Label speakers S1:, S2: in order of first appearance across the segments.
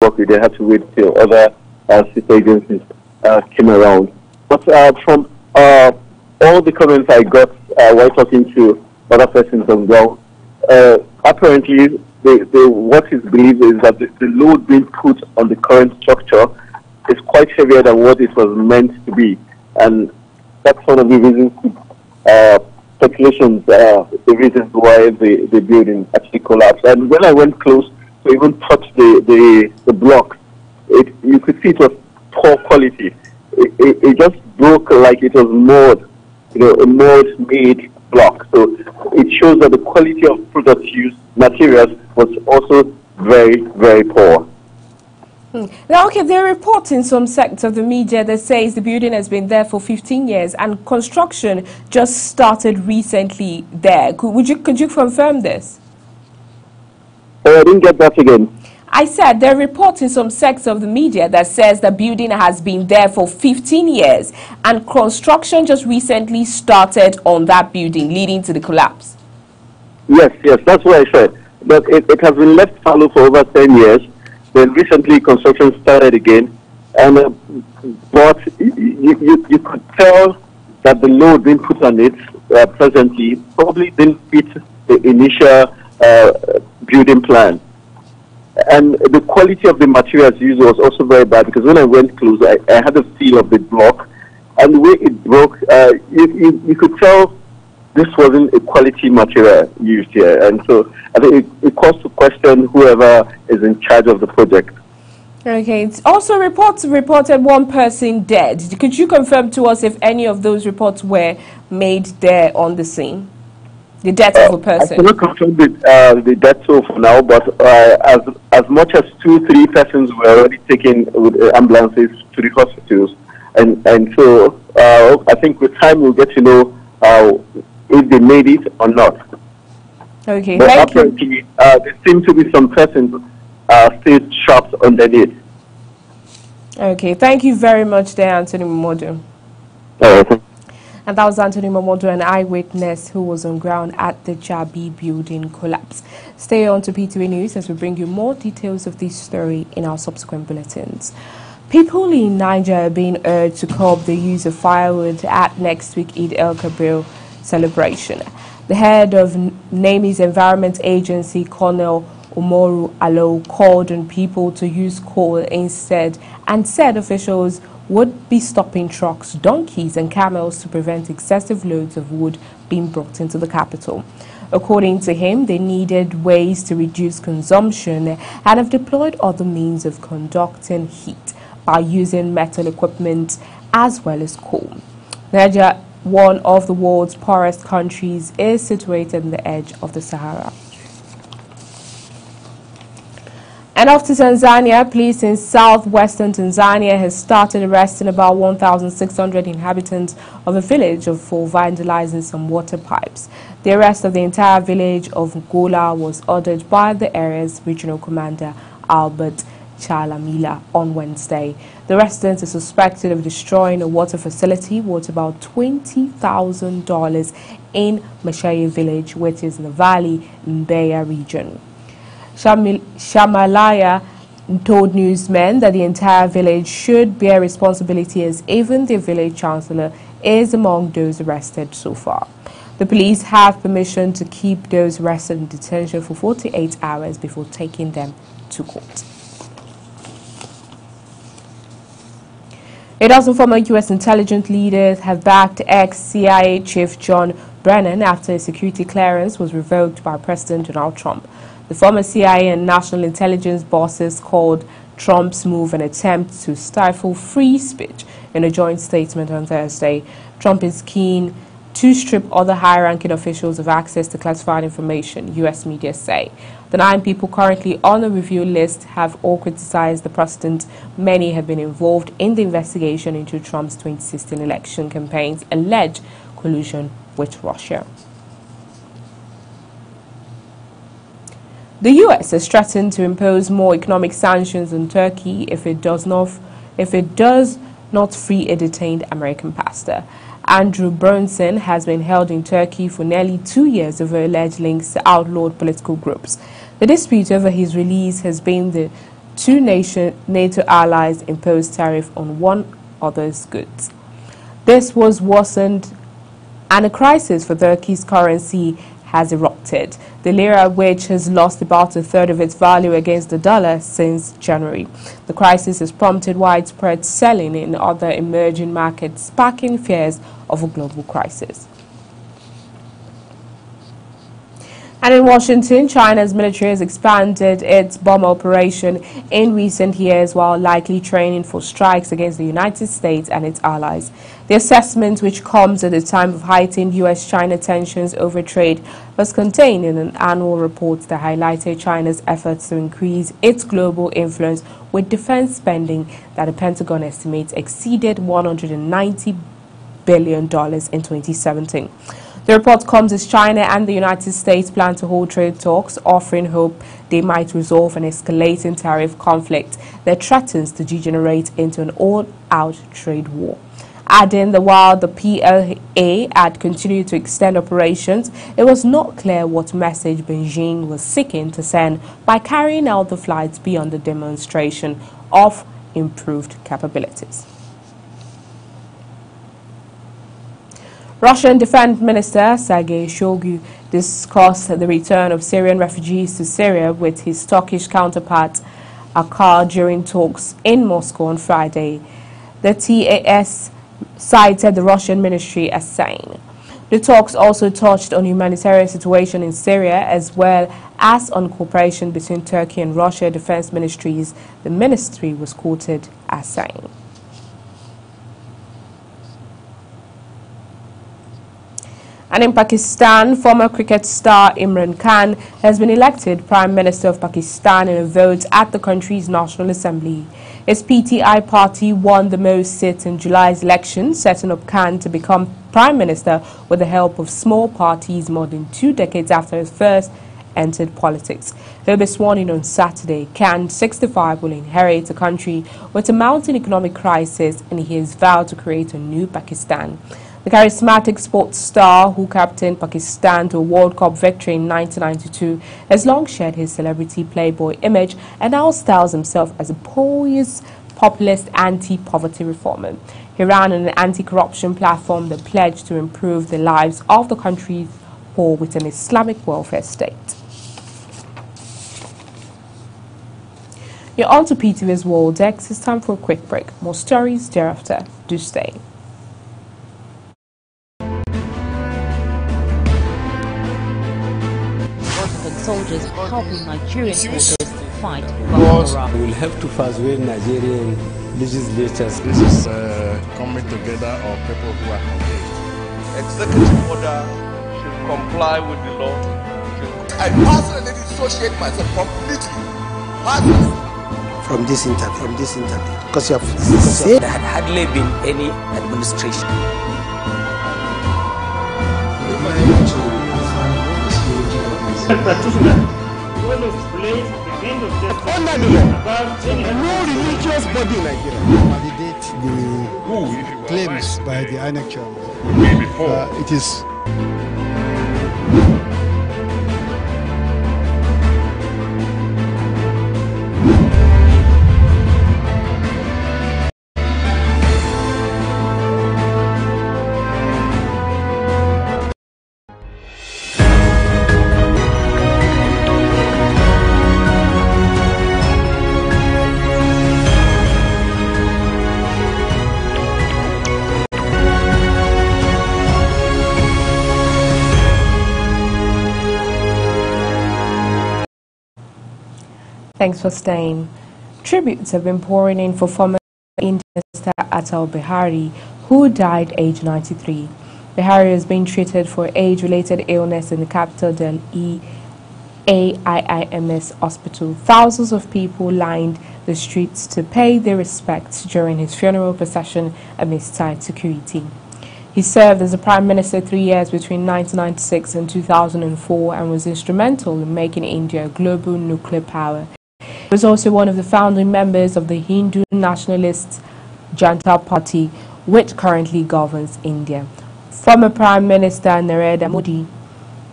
S1: work with. They had to wait till other state agencies came around. But from all the comments I got while talking to other persons on ground, apparently what is believed is that the load being put on the current structure is quite heavier than what it was meant to be. And that's one of the reasons, speculations, the reasons why the building actually collapsed. And when I went close to even touch the block, you could see it was poor quality. It just broke like it was mold, a mold-made block. So it shows that the quality of product used, materials, was also very, very poor.
S2: Now, okay, there are reports in some sectors of the media that says the building has been there for 15 years and construction just started recently there. Could you confirm this?
S1: I didn't get that again.
S2: I said there are reports in some sectors of the media that says the building has been there for 15 years and construction just recently started on that building, leading to the collapse.
S1: Yes, that's what I said. But it has been left fallow for over 10 years. Then recently construction started again, and but you could tell that the load being put on it presently probably didn't fit the initial building plan. And the quality of the materials used was also very bad, because when I went close, I had a feel of the block, and the way it broke, you could tell this wasn't a quality material used here. And so I think it calls to question whoever is in charge of the project.
S2: Okay. It's also reported one person dead. Could you confirm to us if any of those reports were made there on the scene? The death of a person.
S1: I cannot confirm the death toll for now, but as much as 2-3 persons were already taken with ambulances to the hospitals, and so I think with time we'll get to know if they made it or not.
S2: Okay,
S1: but apparently there seem to be some persons still trapped underneath.
S2: Okay, thank you very much there, Anthony Momodu. And that was Anthony Momodu, an eyewitness who was on ground at the Jabi building collapse. Stay on to PTV News as we bring you more details of this story in our subsequent bulletins. People in Niger are being urged to curb the use of firewood at next week Eid el-Kabir celebration. The head of NAMI's Environment Agency, Colonel Umaru Alo, called on people to use coal instead and said officials would be stopping trucks, donkeys and camels to prevent excessive loads of wood being brought into the capital. According to him, they needed ways to reduce consumption and have deployed other means of conducting heat by using metal equipment as well as coal. Niger, one of the world's poorest countries, is situated on the edge of the Sahara. And off to Tanzania, police in southwestern Tanzania has started arresting about 1,600 inhabitants of a village for vandalizing some water pipes. The arrest of the entire village of Ngola was ordered by the area's regional commander, Albert Chalamila, on Wednesday. The residents are suspected of destroying a water facility worth about $20,000 in Mashaye village, which is in the Valley Mbeya region. Shamalaya told newsmen that the entire village should bear responsibility, as even the village chancellor is among those arrested so far. The police have permission to keep those arrested in detention for 48 hours before taking them to court. A dozen former U.S. intelligence leaders have backed ex-CIA chief John Brennan after his security clearance was revoked by President Donald Trump. The former CIA and national intelligence bosses called Trump's move an attempt to stifle free speech. In a joint statement on Thursday, Trump is keen to strip other high-ranking officials of access to classified information, U.S. media say. The 9 people currently on the review list have all criticized the president. Many have been involved in the investigation into Trump's 2016 election campaign's alleged collusion with Russia. The U.S. has threatened to impose more economic sanctions on Turkey if it does not free a detained American pastor. Andrew Bronson has been held in Turkey for nearly 2 years over alleged links to outlawed political groups. The dispute over his release has been the two NATO allies imposed tariff on one other's goods. This was worsened, and a crisis for Turkey's currency has erupted. The lira, which has lost about a third of its value against the dollar since January. The crisis has prompted widespread selling in other emerging markets, sparking fears of a global crisis. And in Washington, China's military has expanded its bomb operation in recent years while likely training for strikes against the United States and its allies. The assessment, which comes at a time of heightened U.S.-China tensions over trade, was contained in an annual report that highlighted China's efforts to increase its global influence with defense spending that the Pentagon estimates exceeded $190 billion in 2017. The report comes as China and the United States plan to hold trade talks, offering hope they might resolve an escalating tariff conflict that threatens to degenerate into an all-out trade war. Adding that while the PLA had continued to extend operations, it was not clear what message Beijing was seeking to send by carrying out the flights beyond the demonstration of improved capabilities. Russian Defense Minister Sergei Shoigu discussed the return of Syrian refugees to Syria with his Turkish counterpart Akar during talks in Moscow on Friday. The TAS cited the Russian ministry as saying. The talks also touched on humanitarian situation in Syria as well as on cooperation between Turkey and Russia defense ministries, the ministry was quoted as saying. And in Pakistan, former cricket star Imran Khan has been elected Prime Minister of Pakistan in a vote at the country's National Assembly. His PTI party won the most seats in July's election, setting up Khan to become Prime Minister with the help of small parties more than 2 decades after he first entered politics. He'll be sworn in on Saturday. Khan, 65, will inherit a country with a mounting economic crisis, and he has vowed to create a new Pakistan. The charismatic sports star, who captained Pakistan to a World Cup victory in 1992, has long shared his celebrity playboy image and now styles himself as a poised, populist anti-poverty reformer. He ran an anti-corruption platform that pledged to improve the lives of the country's poor with an Islamic welfare state. You're on to PTV's World X. It's time for a quick break. More stories thereafter. Do stay.
S3: Soldiers helping Nigerian forces fight Boko Haram.
S4: We will have to persuade Nigerian legislators.
S5: This is coming together of people who are engaged.
S6: Executive order should comply with the law.
S7: I personally dissociate myself completely. Personally.
S8: From this interview, because you have said
S9: there had hardly been any administration.
S10: Practitioner will explain the end of justice
S8: under the law. No religious body in Nigeria
S11: validate the claims by the INEC chairman. It is
S2: Thanks for staying. Tributes have been pouring in for former Indian Minister Atal Bihari, who died aged 93. Bihari is being treated for age-related illness in the capital Delhi AIIMS hospital. Thousands of people lined the streets to pay their respects during his funeral procession amidst tight security. He served as a Prime Minister 3 years between 1996 and 2004 and was instrumental in making India a global nuclear power. He was also one of the founding members of the Hindu nationalist Janata Party, which currently governs India. Former Prime Minister Narendra Modi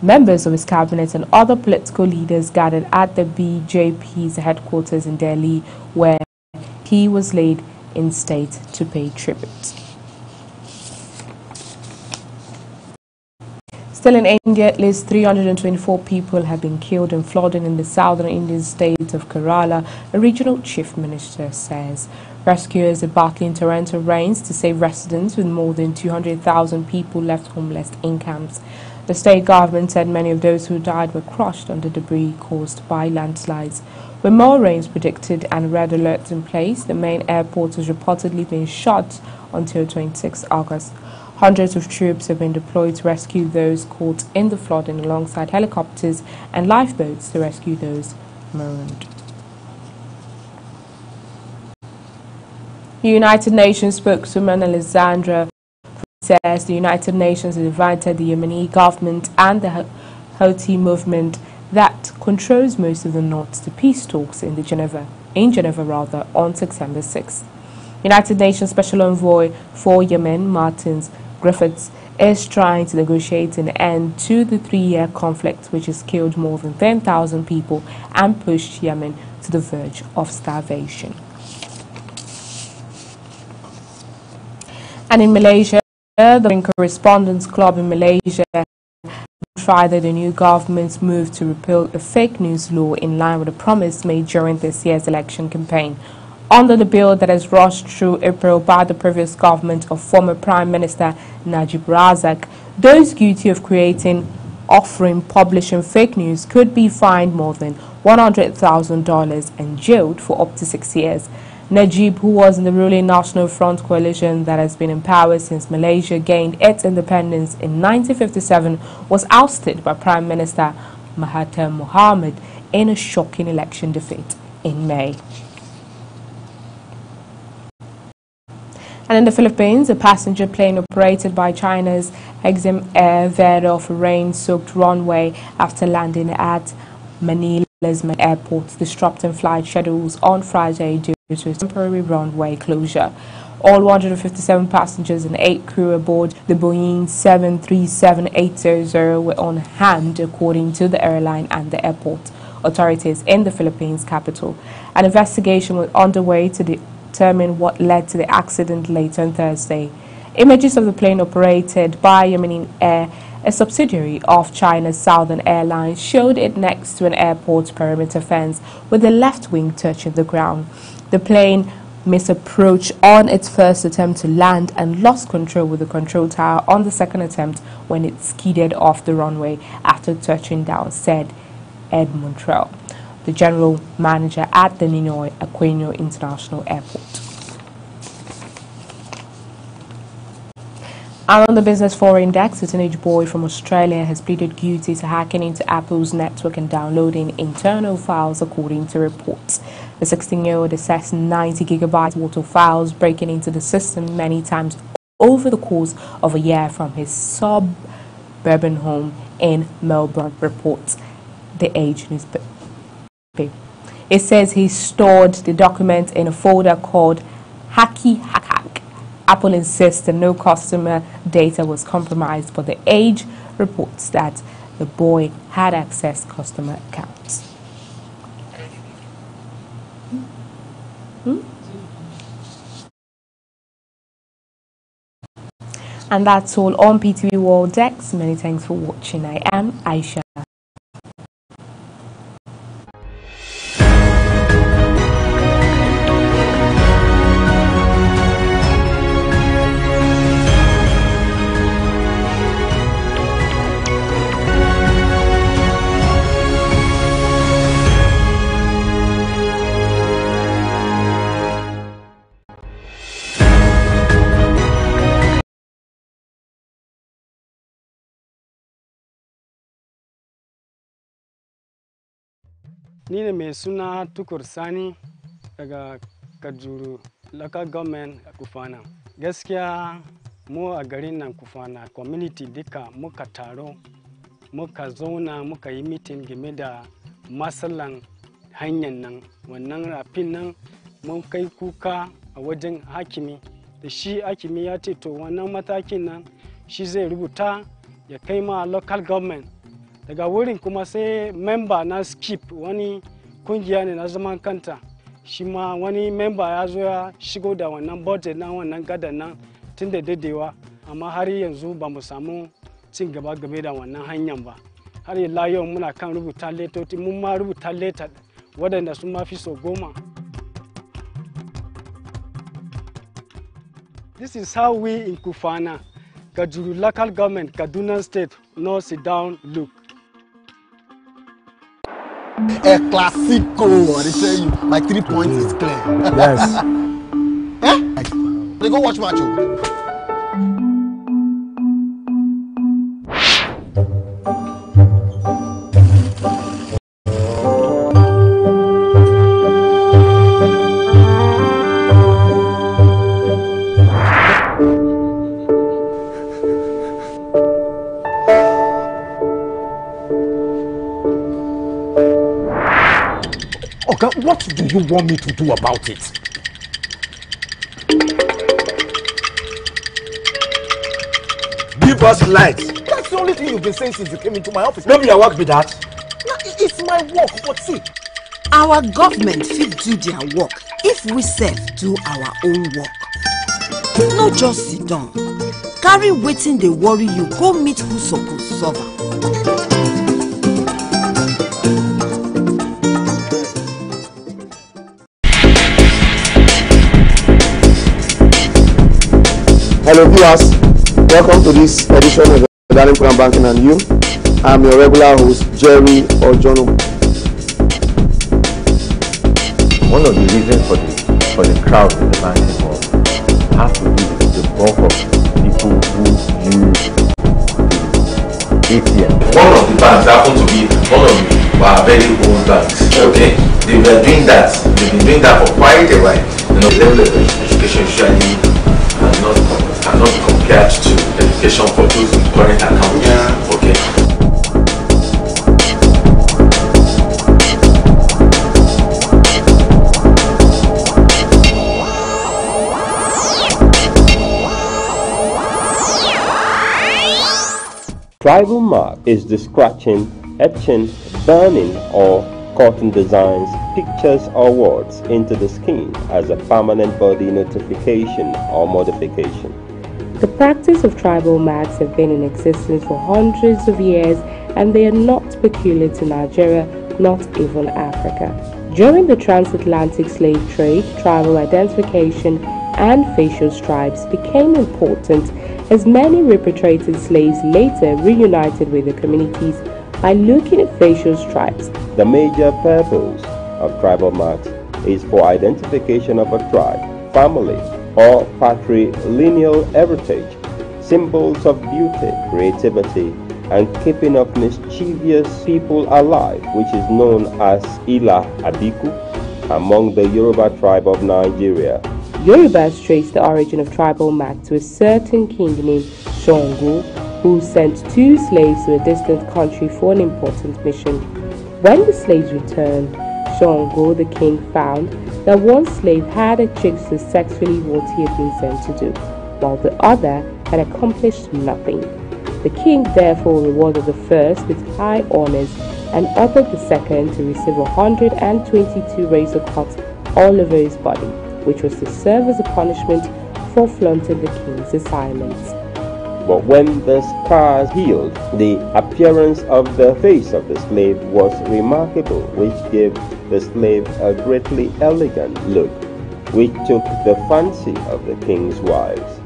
S2: Members of his cabinet and other political leaders gathered at the BJP's headquarters in Delhi, where he was laid in state to pay tribute. Still in India, at least 324 people have been killed in flooding in the southern Indian state of Kerala, a regional chief minister says. Rescuers are battling torrential rains to save residents, with more than 200,000 people left homeless in camps. The state government said many of those who died were crushed under debris caused by landslides. With more rains predicted and red alerts in place, the main airport has reportedly been shut until 26 August. Hundreds of troops have been deployed to rescue those caught in the flooding, alongside helicopters and lifeboats to rescue those marooned. The United Nations spokeswoman Alexandra says the United Nations has invited the Yemeni government and the Houthi movement that controls most of the north to peace talks in Geneva on September 6th. United Nations Special Envoy for Yemen, Martin Griffiths, is trying to negotiate an end to the 3-year conflict, which has killed more than 10,000 people and pushed Yemen to the verge of starvation. And in Malaysia, the Correspondents Club in Malaysia tried that the new government's move to repeal a fake news law in line with a promise made during this year's election campaign. Under the bill that has rushed through April by the previous government of former Prime Minister Najib Razak, those guilty of creating, offering, publishing fake news could be fined more than $100,000 and jailed for up to 6 years. Najib, who was in the ruling National Front coalition that has been in power since Malaysia gained its independence in 1957, was ousted by Prime Minister Mahathir Mohamad in a shocking election defeat in May. And in the Philippines, a passenger plane operated by China's Exim Air veered off a rain-soaked runway after landing at Manila's main airport, disrupting flight schedules on Friday due to a temporary runway closure. All 157 passengers and 8 crew aboard the Boeing 737-800 were on hand, according to the airline and the airport authorities in the Philippines capital. An investigation was underway to determine what led to the accident late on Thursday. Images of the plane operated by Yemeni Air, a subsidiary of China's Southern Airlines, showed it next to an airport perimeter fence with the left wing touching the ground. The plane misapproached on its first attempt to land and lost control with the control tower on the second attempt when it skidded off the runway after touching down, said Ed Montreal, the general manager at the Ninoy Aquino International Airport. And on the Business Forum Index, a teenage boy from Australia has pleaded guilty to hacking into Apple's network and downloading internal files, according to reports. The 16-year-old accessed 90 gigabytes worth of files, breaking into the system many times over the course of a year from his suburban home in Melbourne, reports The Age newspaper. It says he stored the document in a folder called Hacky Hack. Apple insists that no customer data was compromised, but The Age reports that the boy had accessed customer accounts. And that's all on PTV World Dex. Many thanks for watching. I am Aisha.
S4: Ni ne mai suna Tukur Sani daga Kajuru local government Kufana. Gaskiya mu a garin nan Kufana community duka muka taro muka zauna muka yi meeting game da matsalan hanyar nan. Wannan rafin nan mun kai kuka a wajen hakimi da shi hakimi ya ce to wannan matakin nan shi zai rubuta ya kai ma local government daga wurin kuma sai member na skip wani kungiya ne na zaman kanta shi ma wani member ya zo ya shigo da wannan budget na wannan gadan nan tun da dadewa amma har yanzu ba mu samu cin gaba game da wannan hanyar ba har ila yau muna kan rubuta letoti mun ma rubuta letter waɗanda sun ma fi so 10. This is how we in Kufana, Kajuru local government, Kaduna State, now sit down, look.
S7: A classico, I tell you, my 3 points is clear.
S8: Yes.
S7: They go watch match.
S12: Okay, what do you want me to do about it?
S8: Give us light.
S12: That's the only thing you've been saying since you came into my office.
S8: Maybe your work be that.
S12: No, it's my work, but see.
S13: Our government fit do their work if we self do our own work. No just sit down. Carry wetin dey worry you, go meet who suppose solve am.
S8: Hello viewers, welcome to this edition of Regarding Prime Banking and You. I'm your regular host, Jerry Ojono.
S14: One of the reasons for the crowd in the banking world has to do with the bulk of people who use ATM. One of the banks happened to be one of our very old banks. Okay, they were doing that. They've been doing that for quite a while. You know, the level of education usually cannot be compared to education for those with current accounts. Yeah. Okay.
S15: Tribal mark is the scratching, etching, burning or cutting designs, pictures or words into the skin as a permanent body notification or modification.
S2: The practice of tribal marks have been in existence for hundreds of years and they are not peculiar to Nigeria, not even Africa. During the transatlantic slave trade, tribal identification and facial stripes became important as many repatriated slaves later reunited with their communities by looking at facial stripes.
S15: The major purpose of tribal marks is for identification of a tribe, family, or patrilineal heritage, symbols of beauty, creativity, and keeping of mischievous people alive, which is known as Ila Abiku among the Yoruba tribe of Nigeria.
S2: Yorubas trace the origin of tribal mark to a certain king named Shango, who sent 2 slaves to a distant country for an important mission. When the slaves returned, Shango, the king, found that one slave had achieved successfully what he had been sent to do, while the other had accomplished nothing. The king therefore rewarded the first with high honors and ordered the second to receive 122 razor cuts all over his body, which was to serve as a punishment for flaunting the king's assignments.
S15: But when the scars healed, the appearance of the face of the slave was remarkable, which gave the slave a greatly elegant look, which took the fancy of the king's wives.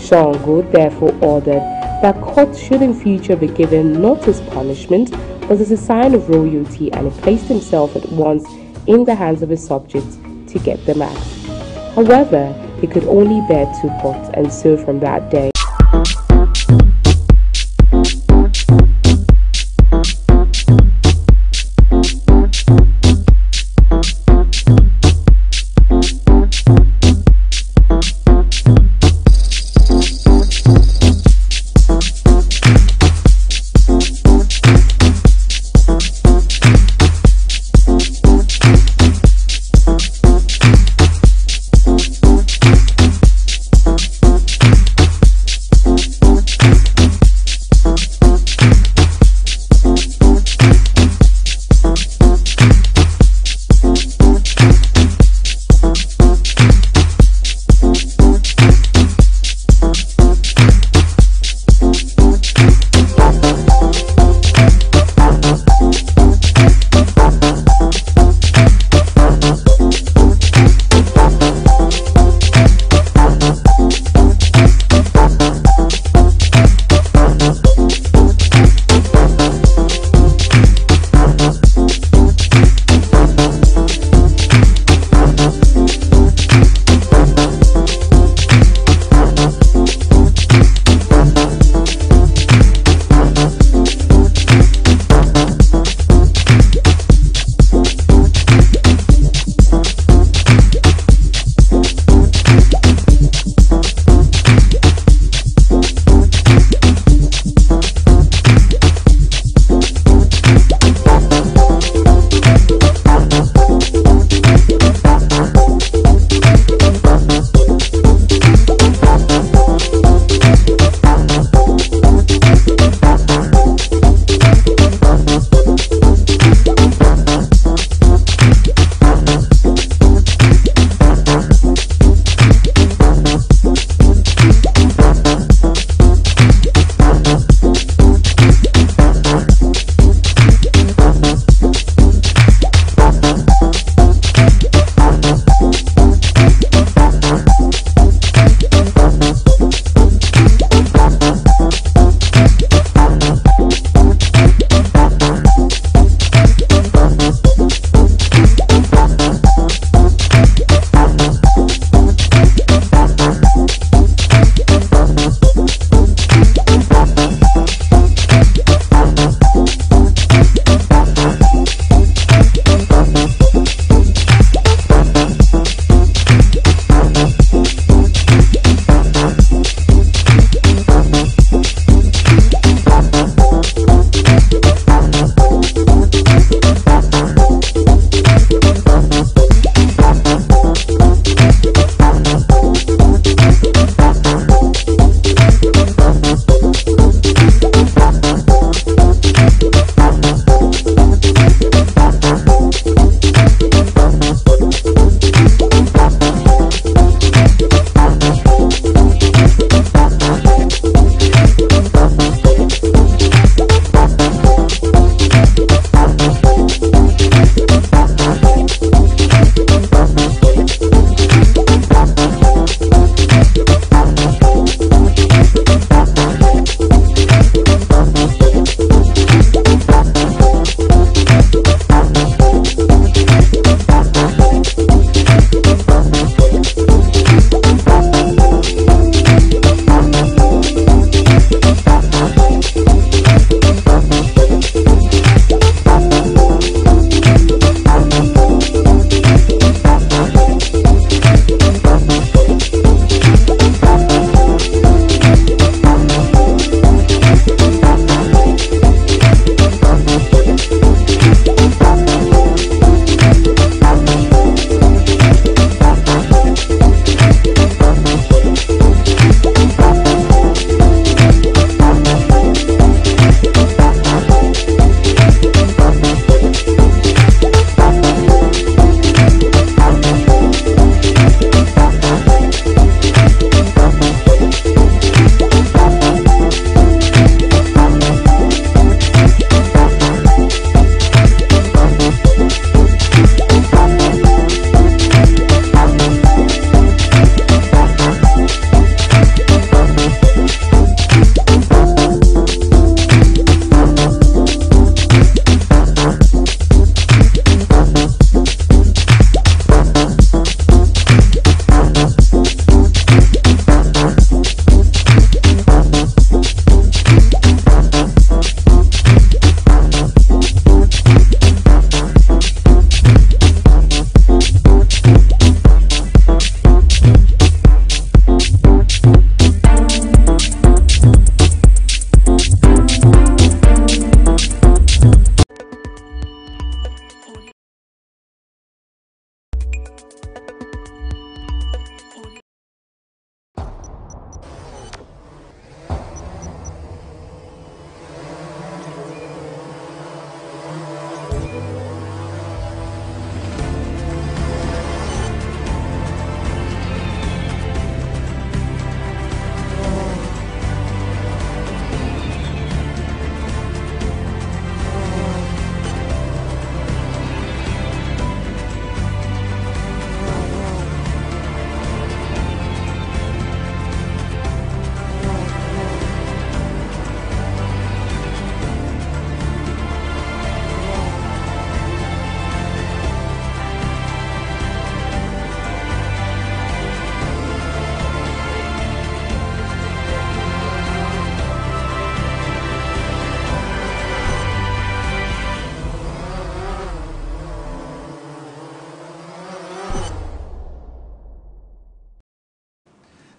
S2: Shango therefore ordered that cuts should in future be given not as punishment, but as a sign of royalty, and he placed himself at once in the hands of his subjects to get the marks. However, he could only bear 2 cuts, and so from that day,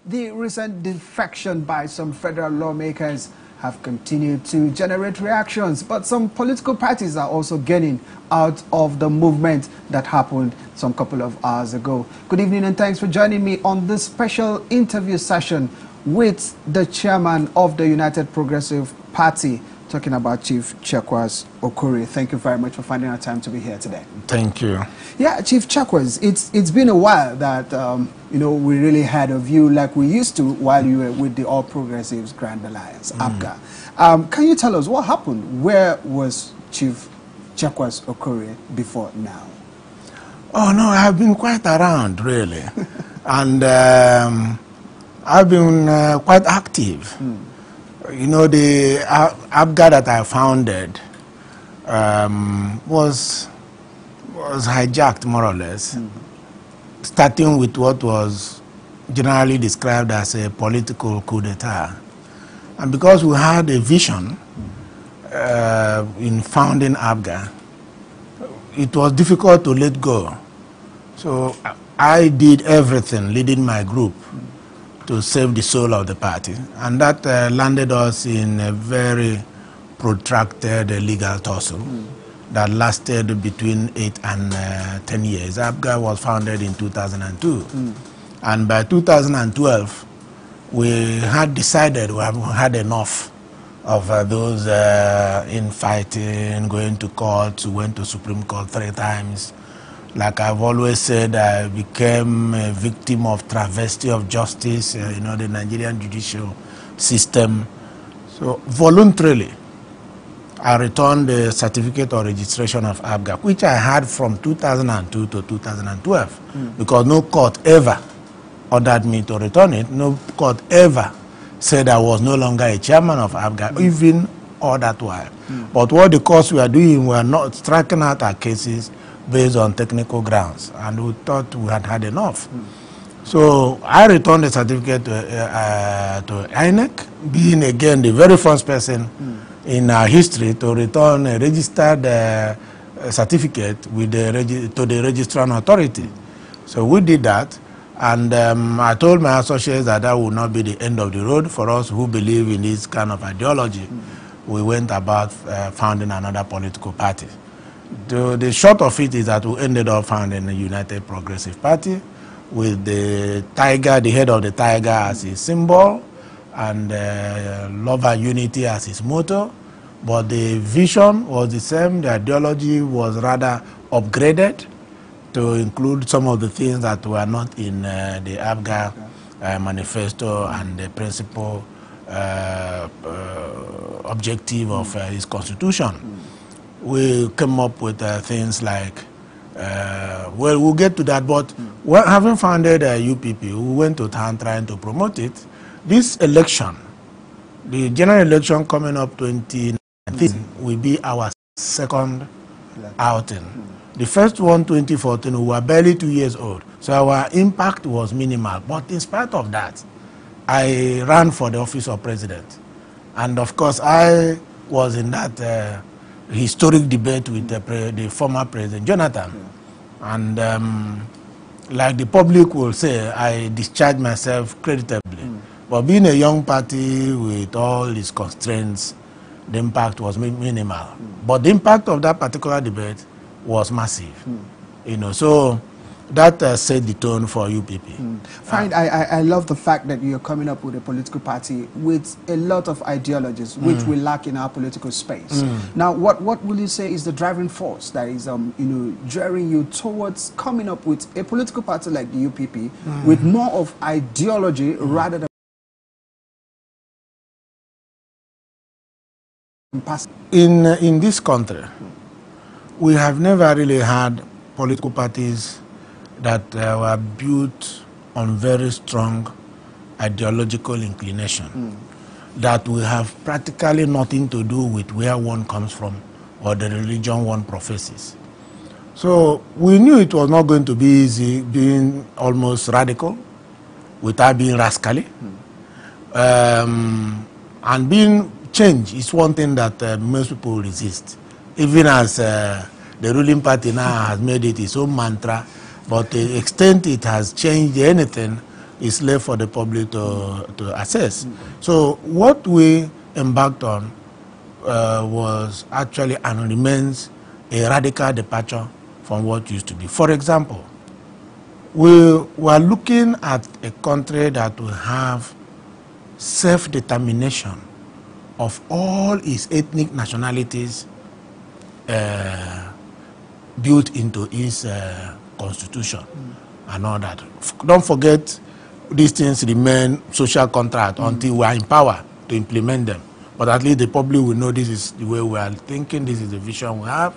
S16: The recent defection by some federal lawmakers have continued to generate reactions, but some political parties are also gaining out of the movement that happened some couple of hours ago. Good evening and thanks for joining me on this special interview session with the chairman of the United Progressive Party, talking about Chief Chekwas Okorie. Thank you very much for finding our time to be here today.
S17: Thank you.
S16: Yeah, Chief Chekwas, it's been a while that we really had of you like we used to while you were with the All Progressives Grand Alliance, APGA. Can you tell us what happened? Where was Chief Chekwas Okorie before now?
S17: Oh no, I've been quite around really, and I've been quite active. You know, the APGA that I founded was hijacked more or less, starting with what was generally described as a political coup d'etat. And because we had a vision in founding APGA, it was difficult to let go. So I did everything, leading my group, to save the soul of the party. And that landed us in a very protracted legal tussle that lasted between 8 and 10 years. APGA was founded in 2002. And by 2012, we had decided we had enough of those infighting, going to court. We went to Supreme Court 3 times. Like I've always said, I became a victim of travesty of justice, the Nigerian judicial system. So voluntarily, I returned the certificate of registration of APGA, which I had from 2002 to 2012, because no court ever ordered me to return it. No court ever said I was no longer a chairman of APGA, even all that while. But what the courts were doing were not striking out our cases based on technical grounds, and we thought we had had enough. So I returned the certificate to INEC, being again the very first person in our history to return a registered certificate with to the registrant authority. So we did that, and I told my associates that that would not be the end of the road for us who believe in this kind of ideology. We went about founding another political party. The short of it is that we ended up founding the United Progressive Party with the tiger, the head of the tiger as his symbol, and love and unity as his motto. But the vision was the same. The ideology was rather upgraded to include some of the things that were not in the APGA manifesto and the principal objective of his constitution. We came up with things like, well, we'll get to that, but having founded UPP, we went to town trying to promote it. This election, the general election coming up 2019, will be our second outing. The first one, 2014, we were barely 2 years old, so our impact was minimal. But in spite of that, I ran for the office of president. And of course, I was in that historic debate with the former President Jonathan. And like the public will say, I discharged myself creditably. But being a young party with all its constraints, the impact was minimal. But the impact of that particular debate was massive. So that set the tone for UPP.
S16: Fine. I love the fact that you're coming up with a political party with a lot of ideologies, which we lack in our political space. Now, what will you say is the driving force that is, driving you towards coming up with a political party like the UPP with more of ideology rather than
S17: in this country, we have never really had political parties that were built on very strong ideological inclination, that will have practically nothing to do with where one comes from or the religion one professes. So we knew it was not going to be easy being almost radical without being rascally. And being change is one thing that most people resist, even as the ruling party now has made it its own mantra. But the extent it has changed anything is left for the public to assess. So what we embarked on was actually and remains a radical departure from what used to be. For example, we were looking at a country that will have self-determination of all its ethnic nationalities built into its constitution and all that. Don't forget, these things remain social contract until we are in power to implement them. But at least the public will know this is the way we are thinking, this is the vision we have.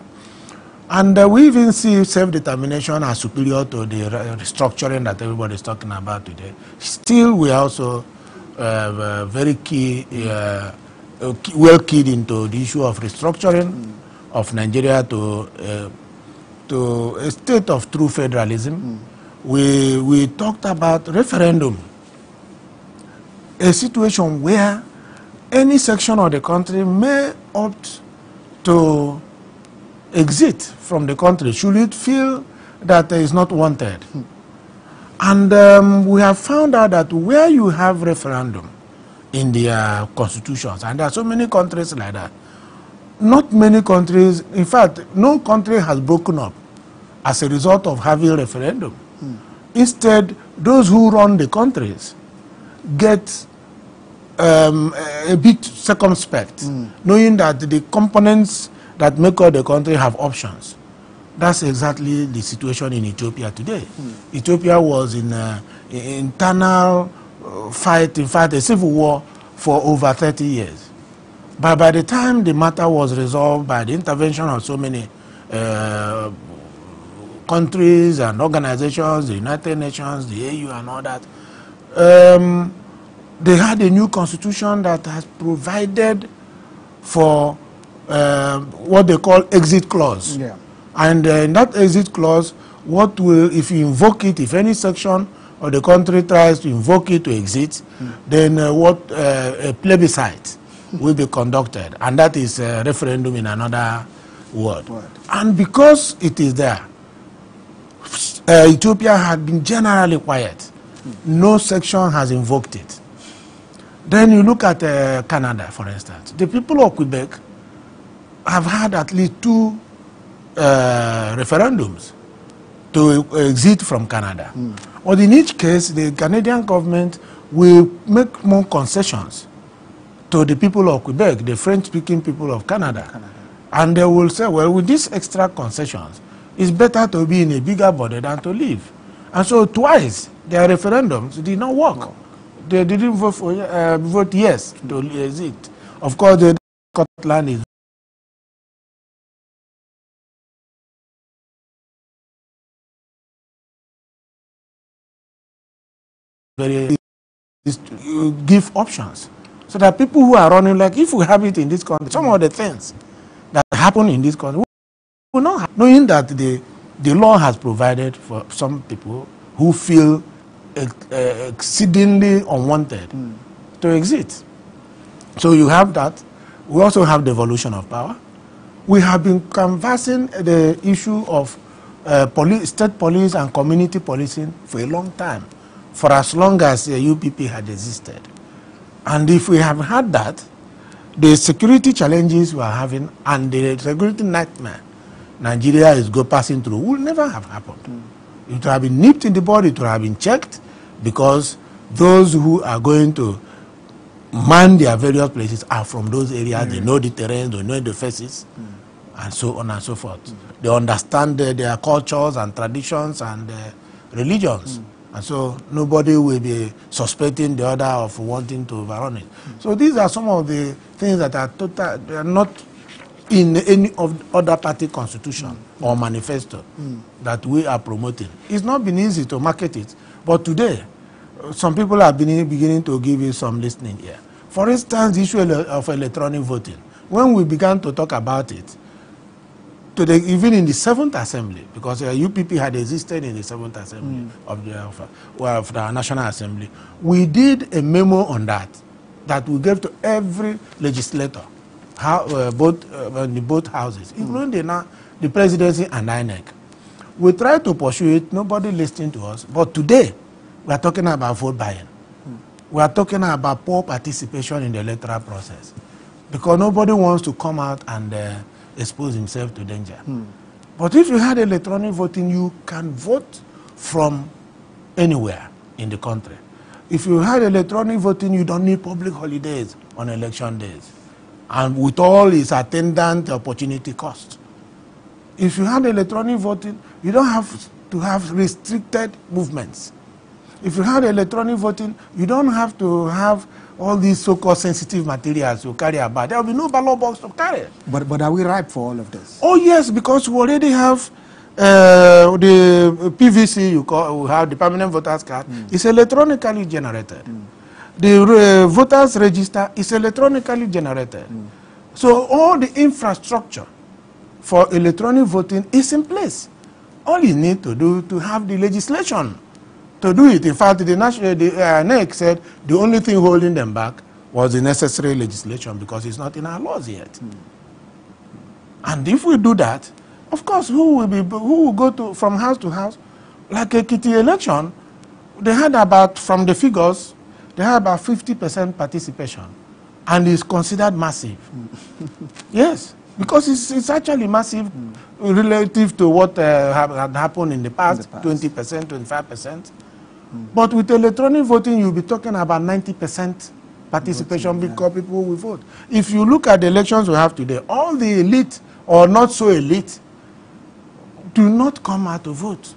S17: And we even see self-determination as superior to the restructuring that everybody is talking about today. Still, we are also very key, well keyed into the issue of restructuring of Nigeria to a state of true federalism. We talked about referendum, a situation where any section of the country may opt to exit from the country should it feel that it is not wanted. And we have found out that where you have referendum in their constitutions, and there are so many countries like that, not many countries, in fact, no country has broken up as a result of having referendum. Instead, those who run the countries get a bit circumspect, knowing that the components that make up the country have options. That's exactly the situation in Ethiopia today. Ethiopia was in internal fight, in fact, a civil war for over 30 years. But by the time the matter was resolved by the intervention of so many countries and organizations, the United Nations, the AU and all that, they had a new constitution that has provided for what they call exit clause. And in that exit clause, what will, if you invoke it, if any section of the country tries to invoke it to exit, then a plebiscite will be conducted. And that is a referendum in another word. And because it is there, Ethiopia had been generally quiet. No section has invoked it. Then you look at Canada, for instance. The people of Quebec have had at least 2 referendums to exit from Canada. But in each case, the Canadian government will make more concessions to the people of Quebec, the French-speaking people of Canada. And they will say, well, with these extra concessions, it's better to be in a bigger body than to leave. And so twice, their referendums did not work. They didn't vote yes to exit. Of course, the Scotland is very give options so that people who are running, like if we have it in this country, some of the things that happen in this country will not happen, knowing that the law has provided for some people who feel exceedingly unwanted to exit. So you have that. We also have devolution of power. We have been canvassing the issue of state police and community policing for a long time, for as long as the UPP had existed. And if we have had that, the security challenges we are having and the security nightmare Nigeria is passing through will never have happened. It would have been nipped in the bud, it would have been checked, because those who are going to man their various places are from those areas. They know the terrain, they know the faces, and so on and so forth. They understand their cultures and traditions and religions. And so nobody will be suspecting the other of wanting to overrun it. So these are some of the things that are they are not in any of other party constitution or manifesto that we are promoting. It's not been easy to market it, but today some people have been beginning to give you some listening here. For instance, the issue of electronic voting. When we began to talk about it, even in the 7th Assembly, because UPP had existed in the 7th Assembly of the National Assembly, we did a memo on that we gave to every legislator, in both houses, including the presidency and INEC. We tried to pursue it, nobody listened to us, but today, we are talking about vote buying. We are talking about poor participation in the electoral process. Because nobody wants to come out and expose himself to danger. But if you had electronic voting, you can vote from anywhere in the country. If you had electronic voting, you don't need public holidays on election days. And with all its attendant opportunity cost. If you had electronic voting, you don't have to have restricted movements. If you had electronic voting, you don't have to have all these so-called sensitive materials you carry about. There will be no ballot box to carry.
S16: But are we ripe for all of this?
S17: Oh yes, because we already have the PVC, we have the permanent voters card, is electronically generated. The voters register is electronically generated. So all the infrastructure for electronic voting is in place. All you need to do to have the legislation to do it. In fact, the NEC said the only thing holding them back was the necessary legislation because it's not in our laws yet. And if we do that, of course, who will go from house to house? Like a Kitty election, they had about, from the figures, they had about 50% participation, and it's considered massive. Yes, because it's actually massive relative to what had happened in the past, 20%, 25%. But with electronic voting, you'll be talking about 90% participation because people will vote. If you look at the elections we have today, all the elite or not so elite do not come out to vote.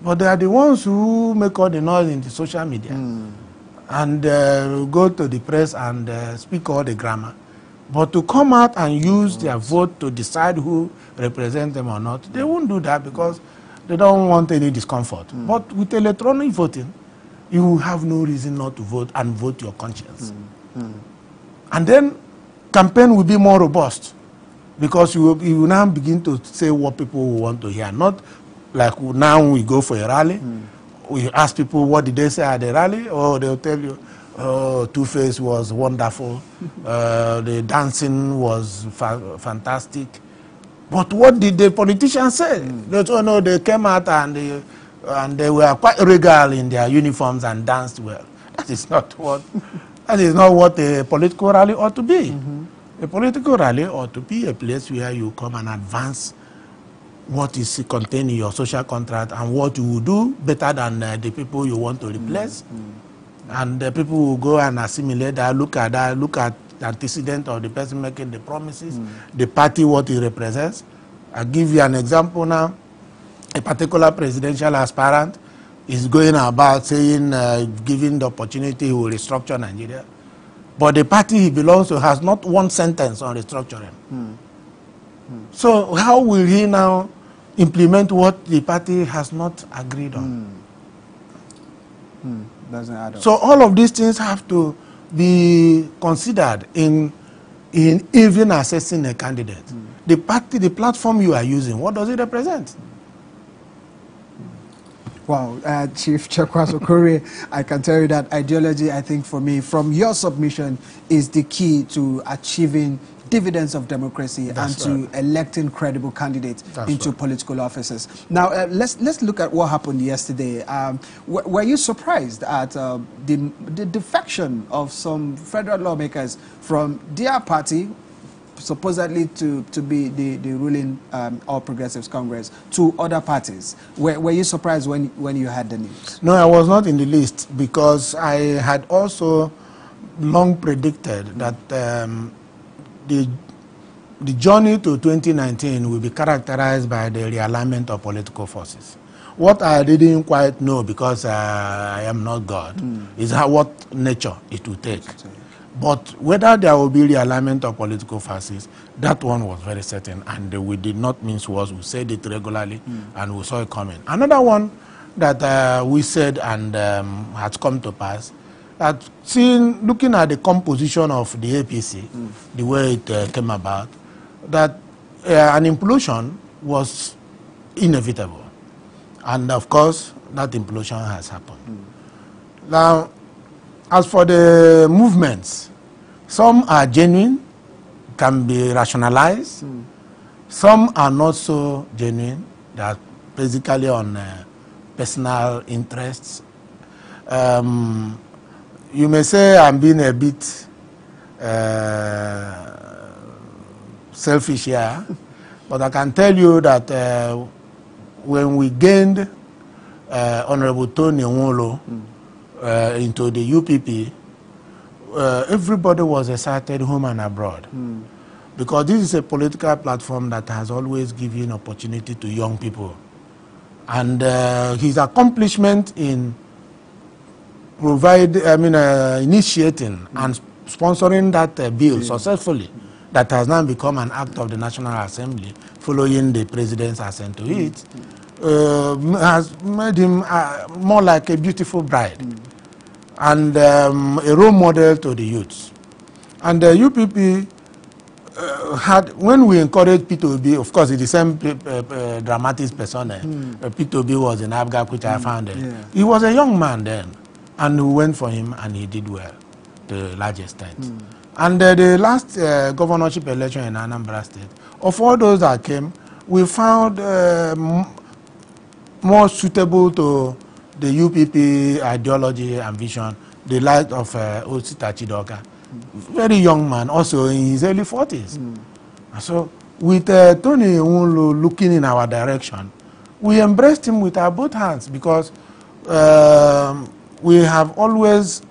S17: But they are the ones who make all the noise in the social media and go to the press and speak all the grammar. But to come out and use their vote to decide who represents them or not, they won't do that because they don't want any discomfort. But with electronic voting, you have no reason not to vote and vote your conscience. And then campaign will be more robust because you will now begin to say what people want to hear. Not like now we go for a rally, we ask people what did they say at the rally, or they'll tell you, oh, Two-Face was wonderful, the dancing was fantastic. But what did the politicians say? They told, no, they came out and they were quite regal in their uniforms and danced well. That is not what a political rally ought to be. A political rally ought to be a place where you come and advance what is contained in your social contract and what you will do better than the people you want to replace. And the people will go and assimilate that, look at the antecedent of the person making the promises, the party, what it represents. I'll give you an example now. A particular presidential aspirant is going about saying, giving the opportunity, he will restructure Nigeria. But the party he belongs to has not one sentence on restructuring. So how will he now implement what the party has not agreed on?
S16: Doesn't add up.
S17: So all of these things have to be considered in even assessing a candidate. The party, the platform you are using, what does it represent?
S16: Wow, Chief Chekwas Okorie, I can tell you that ideology, I think for me, from your submission, is the key to achieving dividends of democracy and to electing credible candidates into political offices. Now, let's look at what happened yesterday. Were you surprised at the defection of some federal lawmakers from their party, supposedly to be the ruling All Progressives Congress, to other parties? Were you surprised when you had the news?
S17: No, I was not in the list because I had also long predicted that the journey to 2019 will be characterized by the realignment of political forces. What I didn't quite know, because I am not God, is what nature it will take. But whether there will be realignment of political forces, that one was very certain, and we did not mince words. We said it regularly, and we saw it coming. Another one that we said and has come to pass, that looking at the composition of the APC, the way it came about, that an implosion was inevitable. And of course, that implosion has happened. Now, as for the movements, some are genuine, can be rationalized. Some are not so genuine, they are basically on personal interests. You may say I'm being a bit selfish here, but I can tell you that when we gained Honorable Tony Nwolo into the UPP, everybody was excited home and abroad. Because this is a political platform that has always given opportunity to young people. And his accomplishment in initiating and sponsoring that bill successfully, that has now become an act of the National Assembly, following the president's assent to it, has made him more like a beautiful bride and a role model to the youths. And the UPP when we encouraged P2B, of course, it's the same dramatis persona. P2B was in Abga, which I founded. He was a young man then, and we went for him, and he did well to a large extent. And the last governorship election in Anambra State, of all those that came, we found more suitable to the UPP ideology and vision, the light of Osita Chidoka. Very young man, also in his early 40s. So with Tony Nwolo looking in our direction, we embraced him with our both hands, because we have always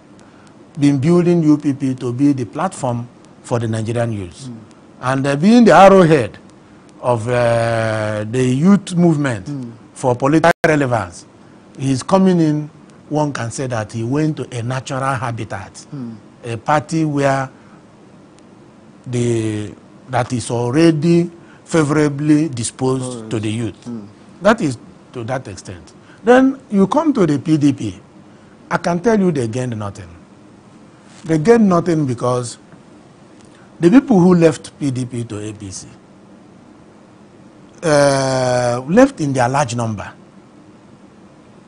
S17: been building UPP to be the platform for the Nigerian youth. And being the arrowhead of the youth movement for political relevance, he's coming in, one can say that he went to a natural habitat. A party where that is already favorably disposed to the youth. That is to that extent. Then you come to the PDP. I can tell you they gained nothing. They gained nothing because the people who left PDP to APC left in their large number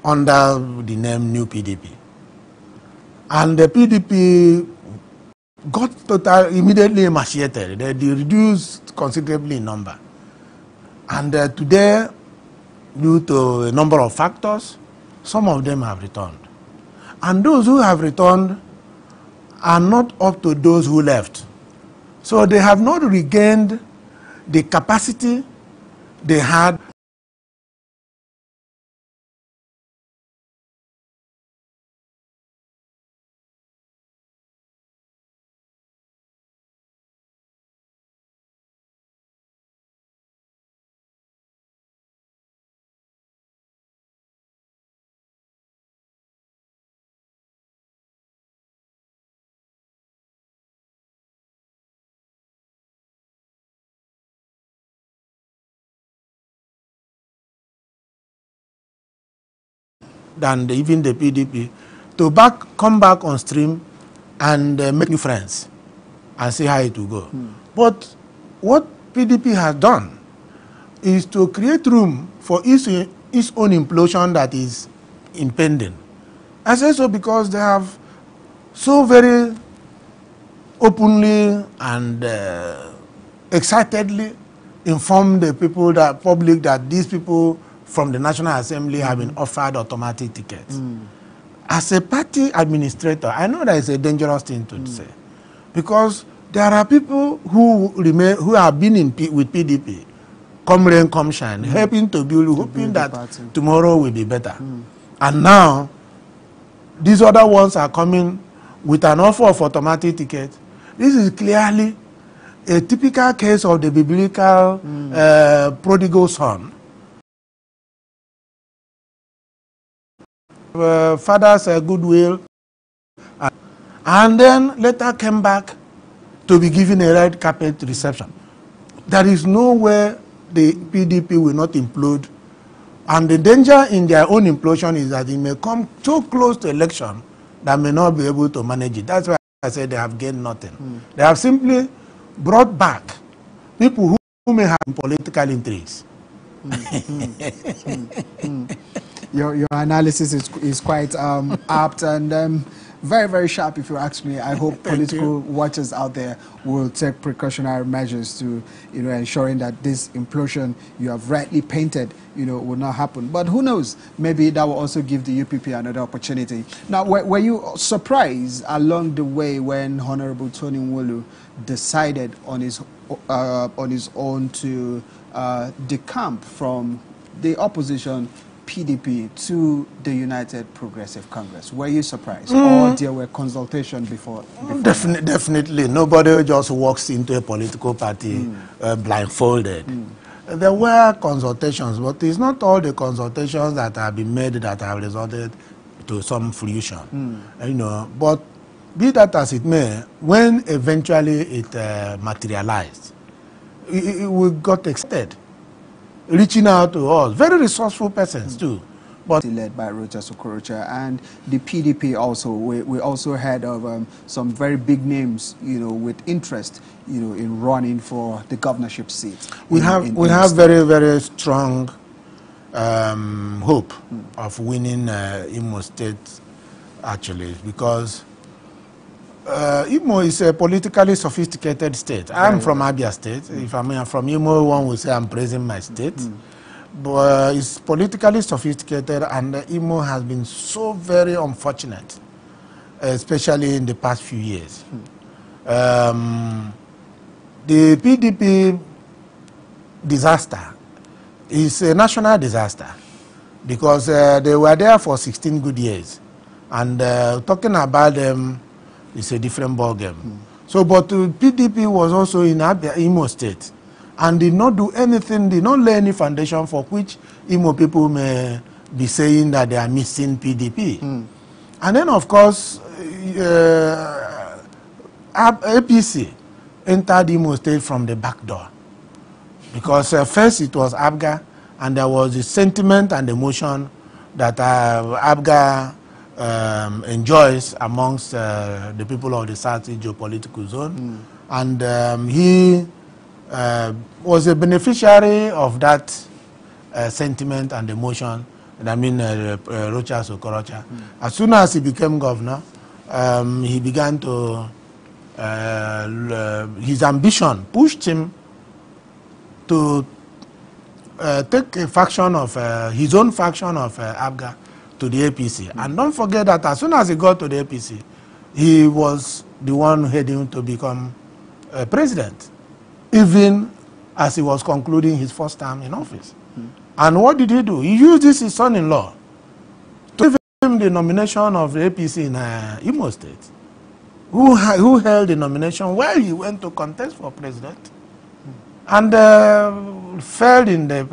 S17: under the name New PDP. And the PDP got immediately emaciated. They reduced considerably in number. And today, due to a number of factors, some of them have returned. And those who have returned are not up to those who left. So they have not regained the capacity they had. Than even the PDP, to come back on stream and make new friends and see how it will go. But what PDP has done is to create room for its own implosion that is impending. I say so because they have so very openly and excitedly informed the people, that public, that these people from the National Assembly have been offered automatic tickets. As a party administrator, I know that is a dangerous thing to say, because there are people who have been with PDP, come rain, come shine, helping to build, hoping that tomorrow will be better. And now, these other ones are coming with an offer of automatic tickets. This is clearly a typical case of the biblical prodigal son. Father's goodwill, and then later came back to be given a red carpet reception. There is nowhere the PDP will not implode, and the danger in their own implosion is that it may come so close to election that may not be able to manage it. That's why I said they have gained nothing. They have simply brought back people who may have political intrigues.
S16: Your analysis is quite apt, and Very, very sharp, if you ask me. I hope political watchers out there will take precautionary measures to, ensuring that this implosion you have rightly painted, will not happen. But who knows? Maybe that will also give the UPP another opportunity. Now, were you surprised along the way when Honorable Tony Nwulu decided on his own to decamp from the opposition PDP to the United Progressive Congress? Were you surprised? Or there were consultations before
S17: Definitely. Nobody just walks into a political party blindfolded. There were consultations, but it's not all the consultations that have been made that have resulted to some fruition. But be that as it may, when eventually it materialized, we got excited, reaching out to us, very resourceful persons too. But
S16: led by Rochas Okorocha and the PDP also. We also heard of some very big names, with interest, in running for the governorship seat. We have
S17: very, very strong hope of winning Imo State, actually, because Imo is a politically sophisticated state. I'm from Abia State. If I'm from Imo, one will say I'm praising my state. But it's politically sophisticated, and Imo has been so very unfortunate, especially in the past few years. The PDP disaster is a national disaster because they were there for 16 good years, and talking about them is a different ballgame. So, but PDP was also in Imo State and did not do anything, did not lay any foundation for which Imo people may be saying that they are missing PDP. And then, of course, APC entered Imo State from the back door. Because first it was ABGA, and there was the sentiment and emotion that ABGA enjoys amongst the people of the South geopolitical zone. And he was a beneficiary of that sentiment and emotion. And I mean, Rochas Okorocha. As soon as he became governor, he began to, his ambition pushed him to take a faction of, his own faction of ABGA to the APC. And don't forget that as soon as he got to the APC, he was the one heading to become president, even as he was concluding his first term in office. And what did he do? He used his son-in-law to give him the nomination of the APC in Imo State, who held the nomination while he went to contest for president, and failed in the,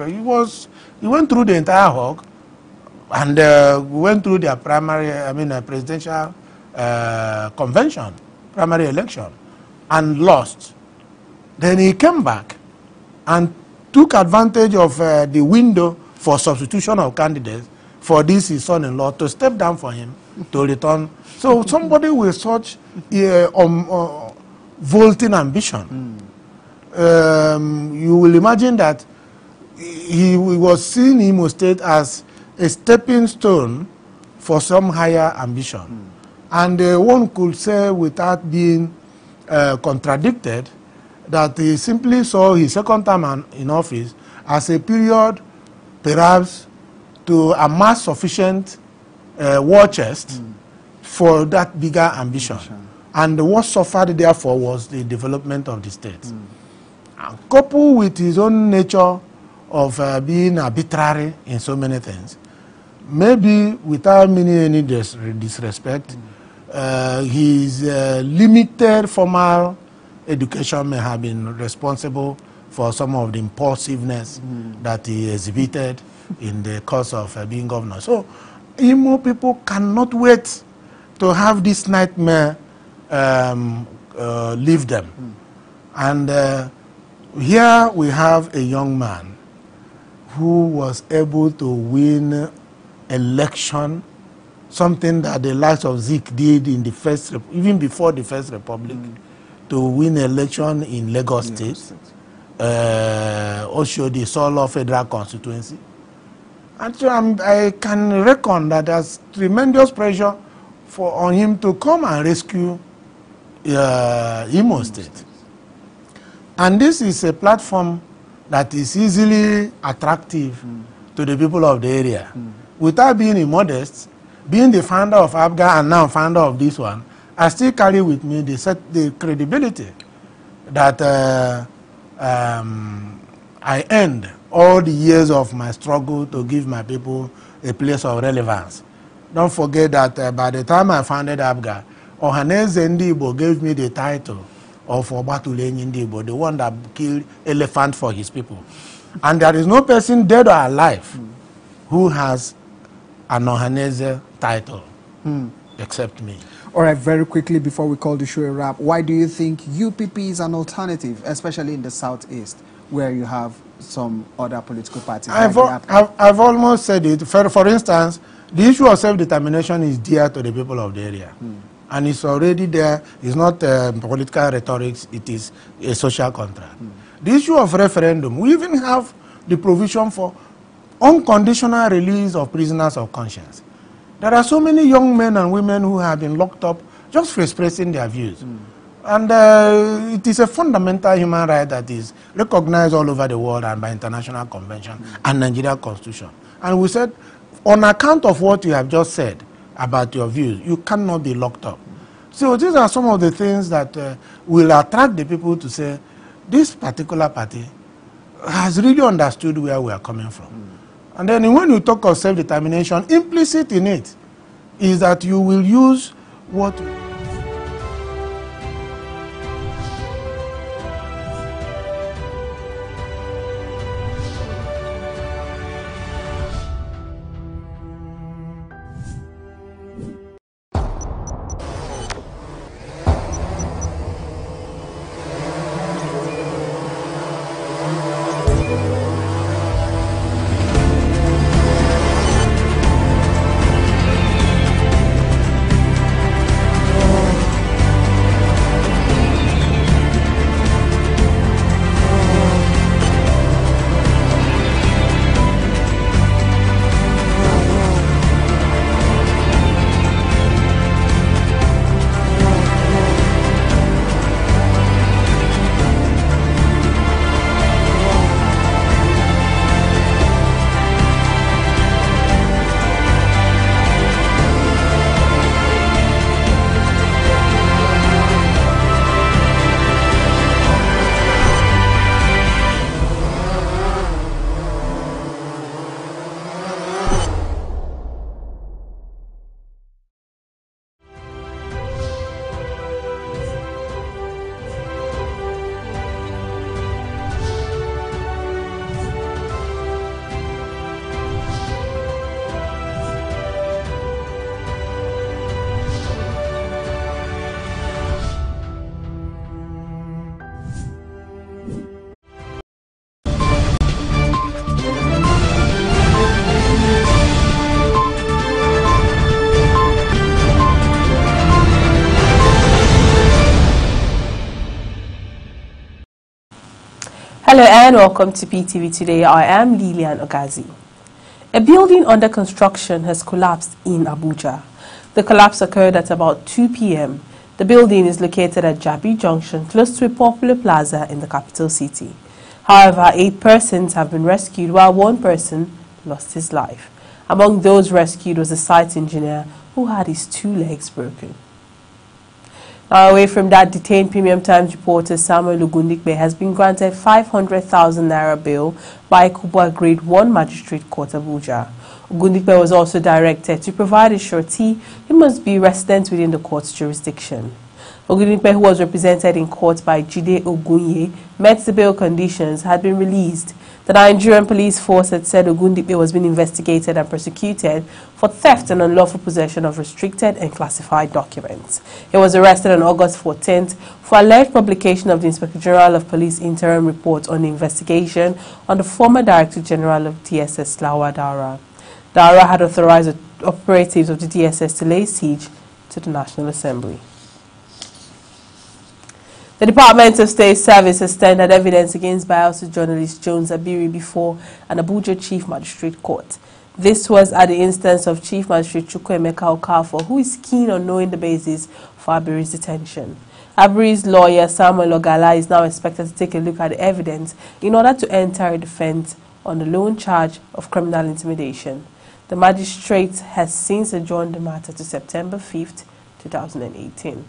S17: he went through the entire hog, and went through their presidential convention, primary election, and lost. Then he came back and took advantage of the window for substitution of candidates for this his son-in-law to step down for him to return. So somebody with such vaulting ambition, you will imagine that he was seeing Imo State as a stepping stone for some higher ambition. And one could say, without being contradicted, that he simply saw his second term in office as a period, perhaps, to amass sufficient war chest for that bigger ambition. And what suffered, therefore, was the development of the state. Coupled with his own nature of being arbitrary in so many things, maybe without meaning any disrespect, his limited formal education may have been responsible for some of the impulsiveness that he exhibited in the course of being governor. So, Imo people cannot wait to have this nightmare leave them. And here we have a young man who was able to win election, something that the likes of Zik did in the first, even before the First Republic, to win election in Lagos State, Oshodi Solo Federal Constituency. And so I can reckon that there's tremendous pressure on him to come and rescue Imo State. And this is a platform that is easily attractive to the people of the area. Without being immodest, being the founder of APGA and now founder of this one, I still carry with me the credibility that I earned all the years of my struggle to give my people a place of relevance. Don't forget that by the time I founded APGA, Ohaneze Ndigbo gave me the title of Obatulenyi Ndigbo, the one that killed elephant for his people. And there is no person dead or alive who has an Ohaneze title except me.
S16: All right, very quickly before we call the show a wrap, why do you think UPP is an alternative, especially in the Southeast, where you have some other political parties?
S17: I've almost said it. For instance, the issue of self-determination is dear to the people of the area. And it's already there. It's not political rhetoric, it is a social contract. The issue of referendum, we even have the provision for unconditional release of prisoners of conscience. There are so many young men and women who have been locked up just for expressing their views. And it is a fundamental human right that is recognized all over the world and by international convention and Nigeria Constitution. And we said, on account of what you have just said about your views, you cannot be locked up. So these are some of the things that will attract the people to say, this particular party has really understood where we are coming from. And then when you talk of self-determination, implicit in it is that you will use what...
S2: Hello and welcome to PTV Today. I am Lilian Ogazi. A building under construction has collapsed in Abuja. The collapse occurred at about 2 p.m. The building is located at Jabi Junction, close to a popular plaza in the capital city. However, 8 persons have been rescued while 1 person lost his life. Among those rescued was a site engineer who had his 2 legs broken. Now, away from that, detained Premium Times reporter Samuel Ogundikpe has been granted 500,000 naira bail by Kubwa Grade 1 Magistrate Court Abuja. Ogundikpe was also directed to provide a surety he must be resident within the court's jurisdiction. Ogundikpe, who was represented in court by Jide Ogunye, met the bail conditions, had been released. The Nigerian police force had said Ogundikpe was being investigated and prosecuted for theft and unlawful possession of restricted and classified documents. He was arrested on August 14th for alleged publication of the Inspector General of Police interim report on the investigation on the former Director General of DSS, Lawal Daura. Daura had authorized operatives of the DSS to lay siege to the National Assembly. The Department of State Service has tendered evidence against Bayelsa journalist Jones Abiri before an Abuja Chief Magistrate Court. This was at the instance of Chief Magistrate Chukwuemeka Okafor, who is keen on knowing the basis for Aburi's detention. Aburi's lawyer, Samuel Ogala, is now expected to take a look at the evidence in order to enter a defense on the lone charge of criminal intimidation. The magistrate has since adjourned the matter to September 5th, 2018.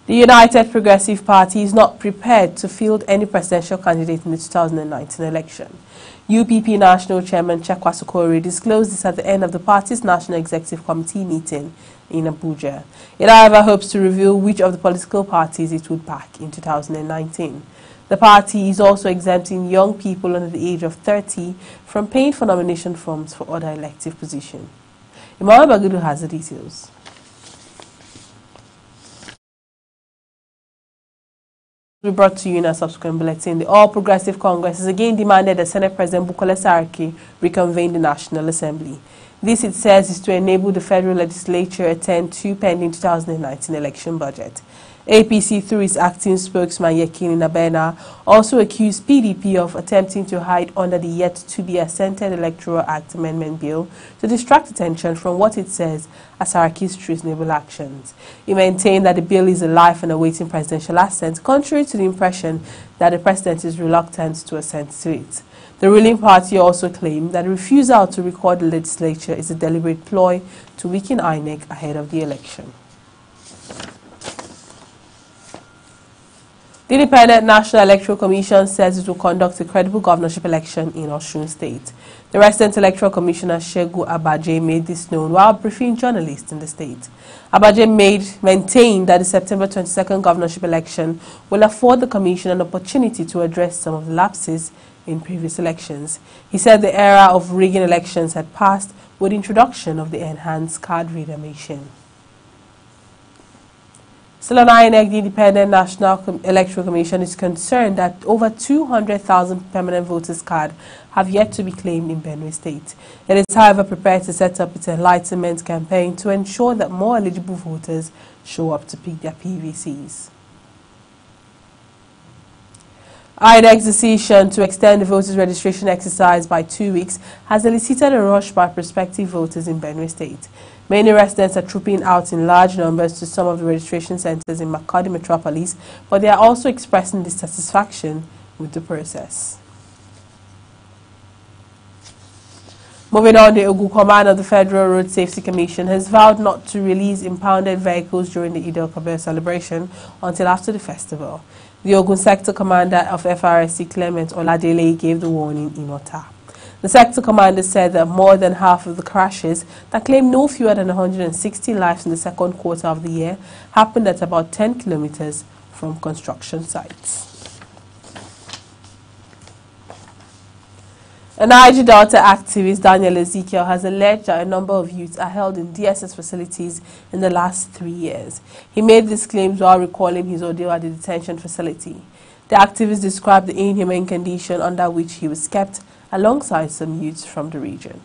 S2: The United Progressive Party is not prepared to field any presidential candidate in the 2019 election. UPP National Chairman Chekwa Sokore disclosed this at the end of the party's National Executive Committee meeting in Abuja. It, however, hopes to reveal which of the political parties it would back in 2019. The party is also exempting young people under the age of 30 from paying for nomination forms for other elective positions. Emmanuel Bagudu has the details. We brought to you in a subsequent bulletin. The All Progressive Congress has again demanded that Senate President Bukola Saraki reconvene the National Assembly. This, it says, is to enable the federal legislature attend to pending 2019 election budget. APC, through its acting spokesman Yekini Nabena, also accused PDP of attempting to hide under the yet-to-be-assented Electoral Act Amendment Bill to distract attention from what it says are Saraki's treasonable actions. It maintained that the bill is alive and awaiting presidential assent, contrary to the impression that the president is reluctant to assent to it. The ruling party also claimed that the refusal to record the legislature is a deliberate ploy to weaken INEC ahead of the election. The Independent National Electoral Commission says it will conduct a credible governorship election in Osun State. The resident electoral commissioner Shegu Abaje made this known while briefing journalists in the state. Abaje maintained that the September 22nd governorship election will afford the commission an opportunity to address some of the lapses in previous elections. He said the era of rigging elections had passed with the introduction of the enhanced card reader machine. Still on INEC, the Independent National Electoral Commission is concerned that over 200,000 permanent voters' cards have yet to be claimed in Benue State. It is, however, prepared to set up its enlightenment campaign to ensure that more eligible voters show up to pick their PVCs. INEC's decision to extend the voters' registration exercise by 2 weeks has elicited a rush by prospective voters in Benue State. Many residents are trooping out in large numbers to some of the registration centers in Makurdi metropolis, but they are also expressing dissatisfaction with the process. Moving on, the Ogun Command of the Federal Road Safety Commission has vowed not to release impounded vehicles during the Eid al-Kabir celebration until after the festival. The Ogun Sector Commander of FRSC, Clement Oladele, gave the warning in Ota. The sector commander said that more than half of the crashes that claimed no fewer than 160 lives in the second quarter of the year happened at about 10 kilometers from construction sites. A Niger Delta activist, Daniel Ezekiel, has alleged that a number of youths are held in DSS facilities in the last 3 years. He made these claims while recalling his ordeal at the detention facility. The activist described the inhumane condition under which he was kept alongside some youths from the region.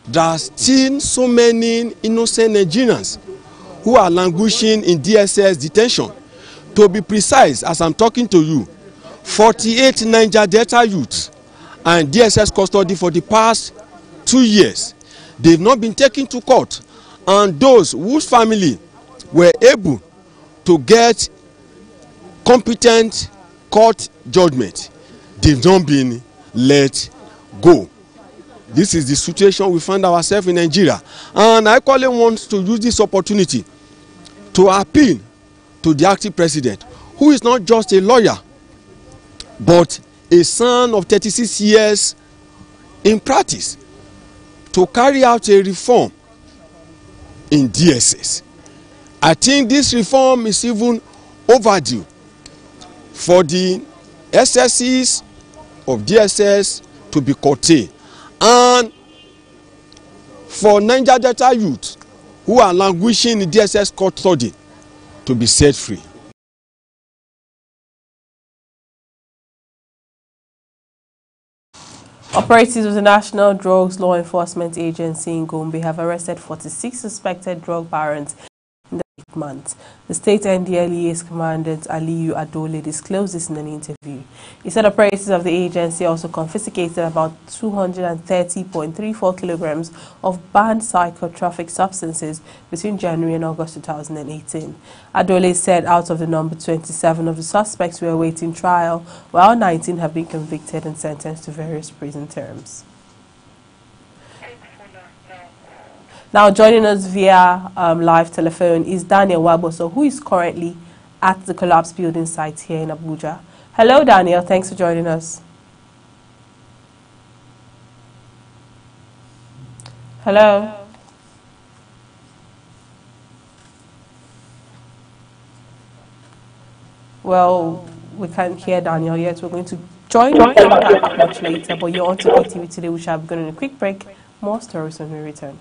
S18: There are still so many innocent Nigerians who are languishing in DSS detention. To be precise, as I'm talking to you, 48 Niger Delta youths are in DSS custody for the past 2 years. They've not been taken to court, and those whose family were able to get competent court judgment, they've not been let go. This is the situation we find ourselves in Nigeria. And I equally want to use this opportunity to appeal to the acting president, who is not just a lawyer, but a son of 36 years in practice, to carry out a reform in DSS. I think this reform is even overdue for the SSCs of DSS to be curtailed, and for Niger Delta youth who are languishing in DSS custody to be set free.
S2: Operatives of the National Drugs Law Enforcement Agency in Gombe have arrested 46 suspected drug barons in the 8 months. The state NDLEA's Commandant Aliyu Adole disclosed this in an interview. He said operators of the agency also confiscated about 230.34 kilograms of banned psychotropic substances between January and August 2018. Adole said out of the number, 27 of the suspects were awaiting trial, while 19 have been convicted and sentenced to various prison terms. Now joining us via live telephone is Daniel Waboso, who is currently at the collapsed building site here in Abuja. Hello, Daniel. Thanks for joining us. Hello. Well, we can't hear Daniel yet. We're going to join you much later, but you're on to TV today. We shall be going on a quick break. More stories when we return.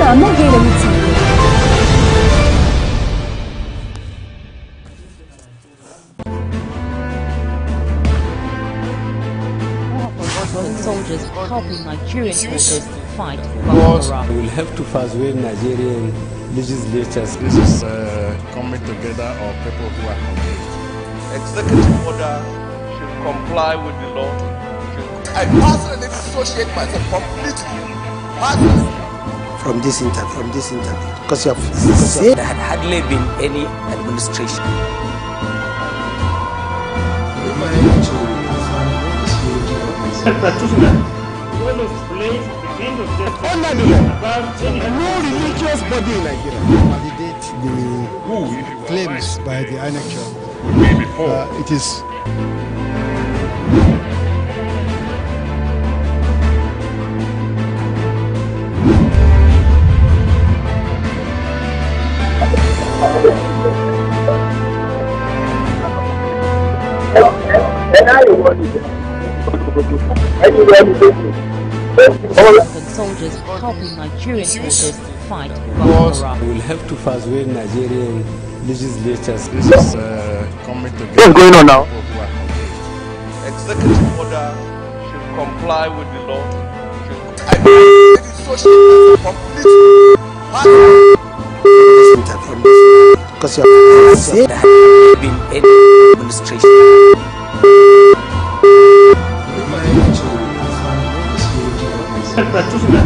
S19: I'm not getting anything.
S3: Soldiers helping Nigerian soldiers fight Boko Haram.
S20: We will have to persuade Nigerian legislatures.
S5: This is coming together of people who are confused.
S6: Executive order should comply with the law.
S12: I personally dissociate myself completely. Personally.
S9: From this interview, because you have said there had hardly been any administration.
S10: Practitioner will explain the end of justice about
S7: no religious body in Nigeria validate the
S11: claims by the INEC chairman. It is
S3: Soldiers helping Nigerian soldiers fight Boko Haram.
S20: We will have to persuade Nigerian legislatures.
S5: This is coming together.
S1: What's going on now?
S6: Executive order should comply with the law.
S12: I personally dissociate myself completely.
S9: Because you have said there had been any administration.
S10: Practitioner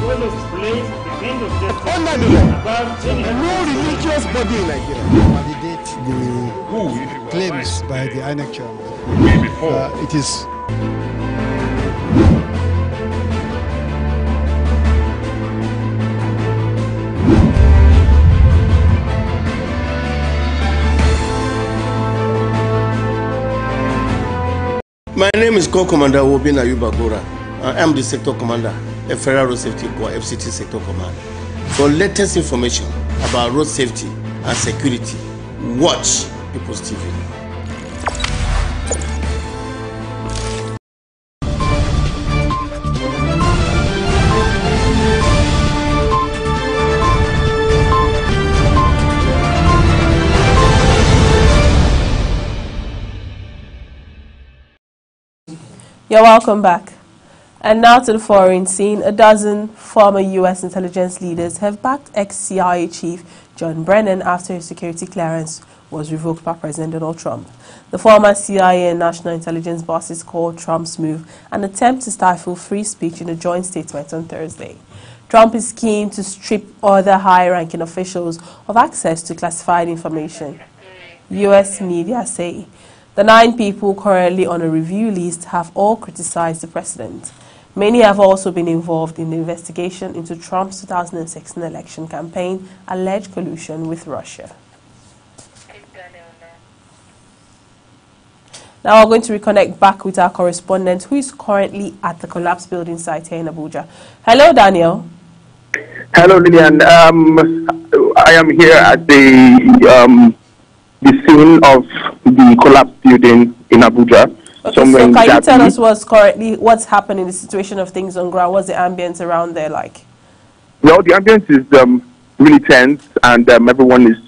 S10: will explain the end of justice about
S7: no religious body in Nigeria validate the claims by the INEC chairman. It is
S8: My name is Corps Commander Wobin Ayubagora. I am the Sector Commander at Federal Road Safety Corps, FCT Sector Command. For latest information about road safety and security, watch People's TV.
S2: You're welcome back. And now to the foreign scene. A dozen former U.S. intelligence leaders have backed ex-CIA chief John Brennan after his security clearance was revoked by President Donald Trump. The former CIA and national intelligence bosses called Trump's move an attempt to stifle free speech in a joint statement on Thursday. Trump is keen to strip other high-ranking officials of access to classified information. U.S. media say the 9 people currently on a review list have all criticized the president. Many have also been involved in the investigation into Trump's 2016 election campaign, alleged collusion with Russia. Now we're going to reconnect back with our correspondent who is currently at the collapsed building site here in Abuja. Hello, Daniel.
S1: Hello, Lillian. I am here at the scene of the collapsed building in Abuja.
S2: Okay, so can you tell us what's happening, the situation of things on ground? What's the ambience around there like?
S1: Well, the ambience is really tense, and everyone is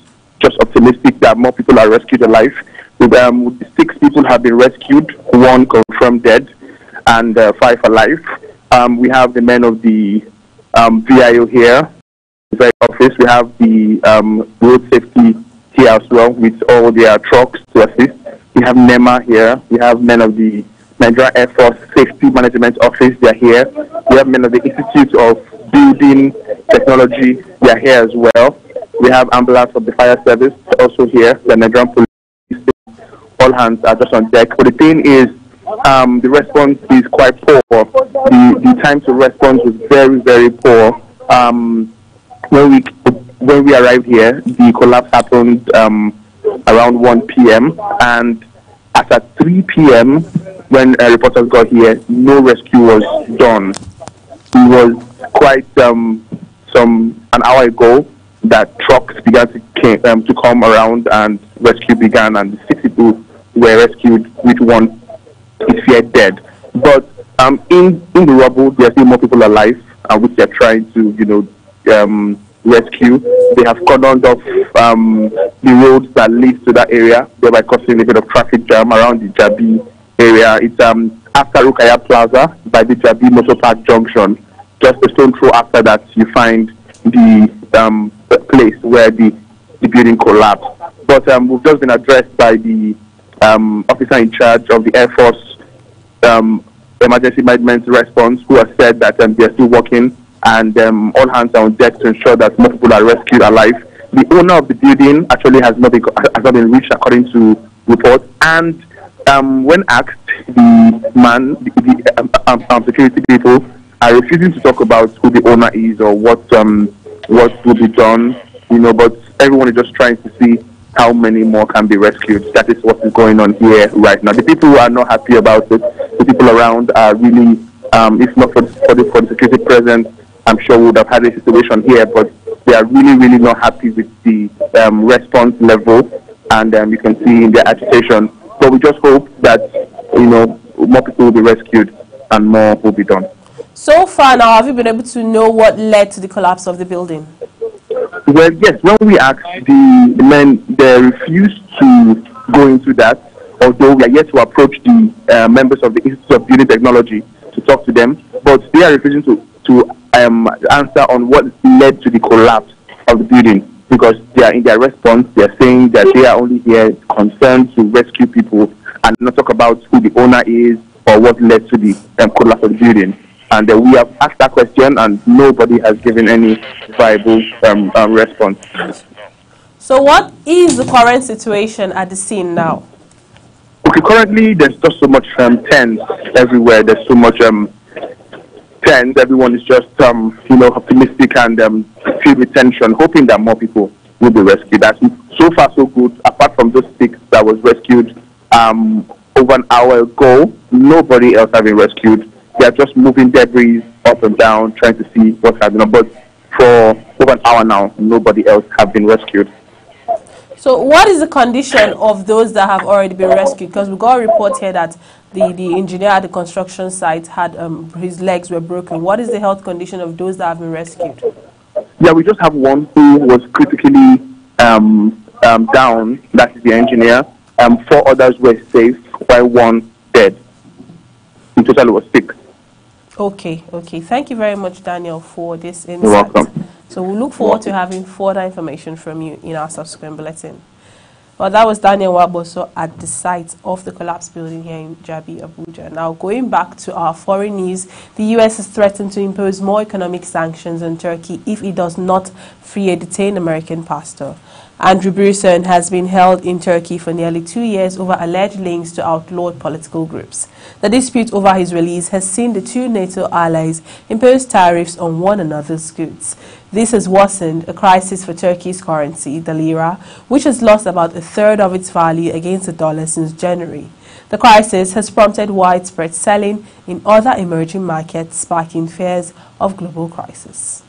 S1: just optimistic that more people are rescued alive. 6 people have been rescued, 1 confirmed dead, and 5 alive. We have the men of the VIO here, the office. We have the road safety here as well, with all their trucks to assist. We have NEMA here. We have men of the Nigeria Air Force Safety Management Office. They are here. We have men of the Institute of Building Technology. They are here as well. We have ambulance of the fire service also here. The Nigerian police. All hands are just on deck. But the thing is, the response is quite poor. The time to respond was very, very poor. When we arrived here, the collapse happened around 1 p.m. and as at 3 p.m. when reporters got here, no rescue was done. It was quite an hour ago that trucks began to come around and rescue began, and 6 people were rescued, which one is feared dead. But in the rubble, there are still more people alive, which they're trying to, rescue. They have cordoned off the roads that lead to that area, thereby causing a bit of traffic jam around the Jabi area. It's after Rukaya Plaza by the Jabi Motor Park Junction. Just a stone throw after that, you find the place where the building collapsed. But we've just been addressed by the officer in charge of the Air Force Emergency Management Response, who has said that they're still working, and all hands are on deck to ensure that more people are rescued alive. The owner of the building actually has not been reached, according to reports. And when asked, the security people are refusing to talk about who the owner is or what will be done. But everyone is just trying to see how many more can be rescued. That is what is going on here right now. The people who are not happy about it, the people around are really, if not for the security presence, I'm sure we would have had a situation here, but they are really, really not happy with the response level, and you can see in their agitation. So we just hope that, more people will be rescued and more will be done.
S2: So far now, have you been able to know what led to the collapse of the building?
S1: Well, yes. When we asked the men, they refused to go into that, although we are yet to approach the members of the Institute of Building Technology to talk to them, but they are refusing to answer on what led to the collapse of the building, because they are in their response, they are saying that they are only here concerned to rescue people and not talk about who the owner is or what led to the collapse of the building. And we have asked that question, and nobody has given any viable response.
S2: So what is the current situation at the scene now?
S1: Okay, currently there's just so much tents everywhere. There's so much tents. Everyone is just optimistic and filled with tension, hoping that more people will be rescued. That's so far so good. Apart from those 6 that was rescued over an hour ago, nobody else has been rescued. They are just moving debris up and down, trying to see what's happening. But for over an hour now, nobody else has been rescued.
S2: So what is the condition of those that have already been rescued? Because we got a report here that the engineer at the construction site had his legs were broken. What is the health condition of those that have been rescued?
S1: Yeah, we just have one who was critically down. That is the engineer. 4 others were safe, while 1 dead. In total, it was 6.
S2: Okay. Thank you very much, Daniel, for this insight.
S1: You're welcome.
S2: So we look forward to having further information from you in our subsequent bulletin. Well, that was Daniel Waboso at the site of the collapsed building here in Jabi, Abuja. Now, going back to our foreign news, the U.S. has threatened to impose more economic sanctions on Turkey if it does not free a detained American pastor. Andrew Brunson has been held in Turkey for nearly 2 years over alleged links to outlawed political groups. The dispute over his release has seen the 2 NATO allies impose tariffs on one another's goods. This has worsened a crisis for Turkey's currency, the lira, which has lost about 1/3 of its value against the dollar since January. The crisis has prompted widespread selling in other emerging markets, sparking fears of global crisis.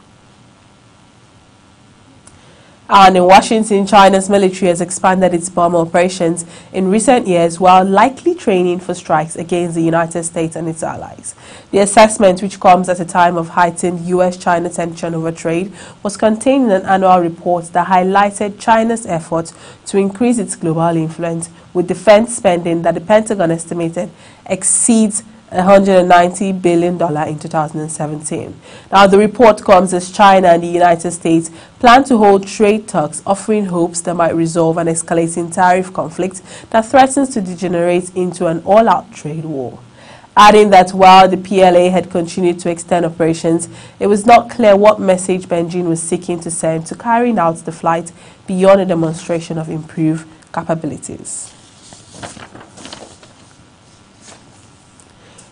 S2: And in Washington, China's military has expanded its bomb operations in recent years while likely training for strikes against the United States and its allies. The assessment, which comes at a time of heightened U.S.-China tension over trade, was contained in an annual report that highlighted China's efforts to increase its global influence, with defense spending that the Pentagon estimated exceeds $190 billion in 2017. Now, the report comes as China and the United States plan to hold trade talks, offering hopes that might resolve an escalating tariff conflict that threatens to degenerate into an all-out trade war. Adding that while the PLA had continued to extend operations, it was not clear what message Beijing was seeking to send to carrying out the flight beyond a demonstration of improved capabilities.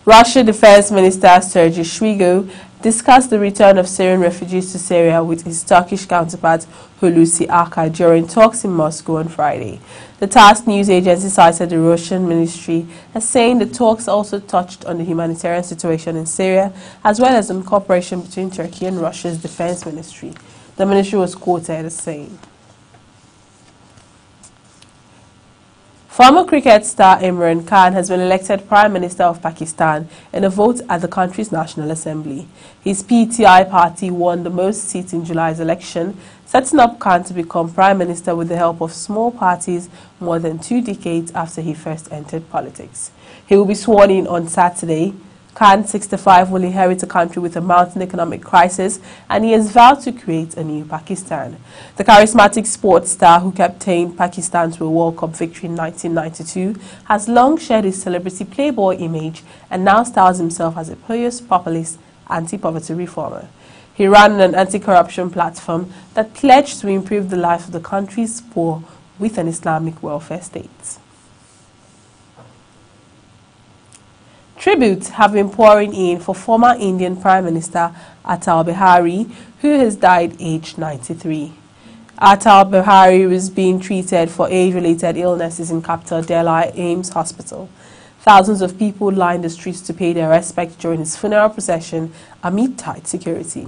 S2: Russian Defense Minister Sergei Shoigu discussed the return of Syrian refugees to Syria with his Turkish counterpart Hulusi Akar during talks in Moscow on Friday. The TASS news agency cited the Russian ministry as saying the talks also touched on the humanitarian situation in Syria, as well as on cooperation between Turkey and Russia's defense ministry. The ministry was quoted as saying, former cricket star Imran Khan has been elected Prime Minister of Pakistan in a vote at the country's National Assembly. His PTI party won the most seats in July's election, setting up Khan to become Prime Minister with the help of small parties more than 2 decades after he first entered politics. He will be sworn in on Saturday. Khan, 65, will inherit a country with a mounting economic crisis, and he has vowed to create a new Pakistan. The charismatic sports star, who captained Pakistan to a World Cup victory in 1992, has long shared his celebrity playboy image and now styles himself as a pious, populist, anti-poverty reformer. He ran on an anti-corruption platform that pledged to improve the life of the country's poor with an Islamic welfare state. Tributes have been pouring in for former Indian Prime Minister Atal Bihari, who has died aged 93. Atal Bihari was being treated for age-related illnesses in capital Delhi AIIMS Hospital. Thousands of people lined the streets to pay their respects during his funeral procession amid tight security.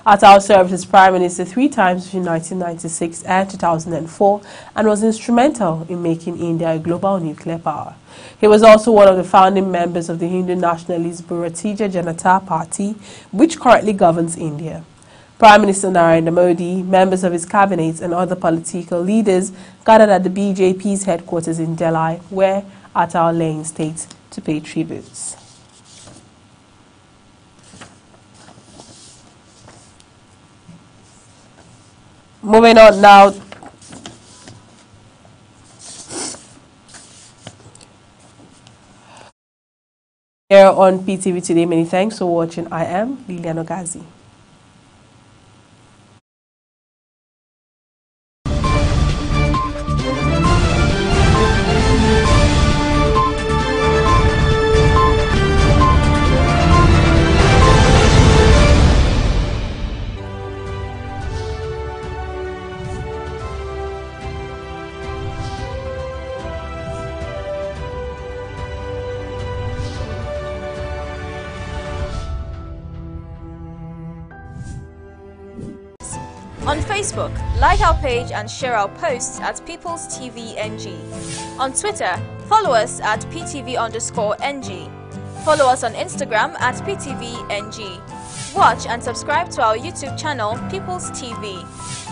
S2: Atal served as Prime Minister 3 times between 1996 and 2004 and was instrumental in making India a global nuclear power. He was also one of the founding members of the Hindu nationalist Bharatiya Janata Party, which currently governs India. Prime Minister Narendra Modi, members of his cabinet and other political leaders gathered at the BJP's headquarters in Delhi, where Atal lay in state to pay tributes. Moving on now. Here on PTV Today, many thanks for watching. I am Lilian Ogazi.
S21: On Facebook, like our page and share our posts at People's TV NG. On Twitter, follow us at PTV_NG. Follow us on Instagram at PTVNG. Watch and subscribe to our YouTube channel, People's TV.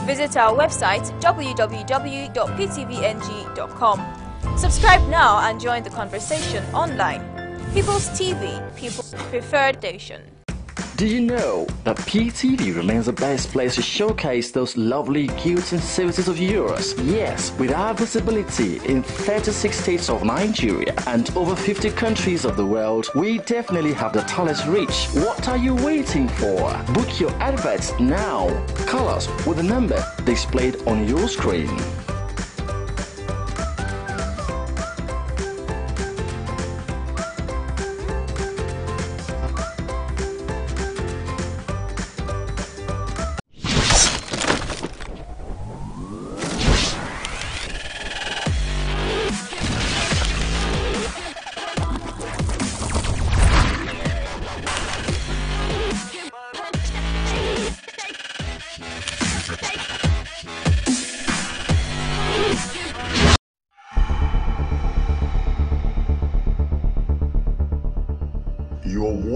S21: Visit our website, www.ptvng.com. Subscribe now and join the conversation online. People's TV, people's preferred station.
S22: Do you know that PTV remains the best place to showcase those lovely goods and services of yours? Yes, with our visibility in 36 states of Nigeria and over 50 countries of the world, we definitely have the tallest reach. What are you waiting for? Book your adverts now. Call us with the number displayed on your screen.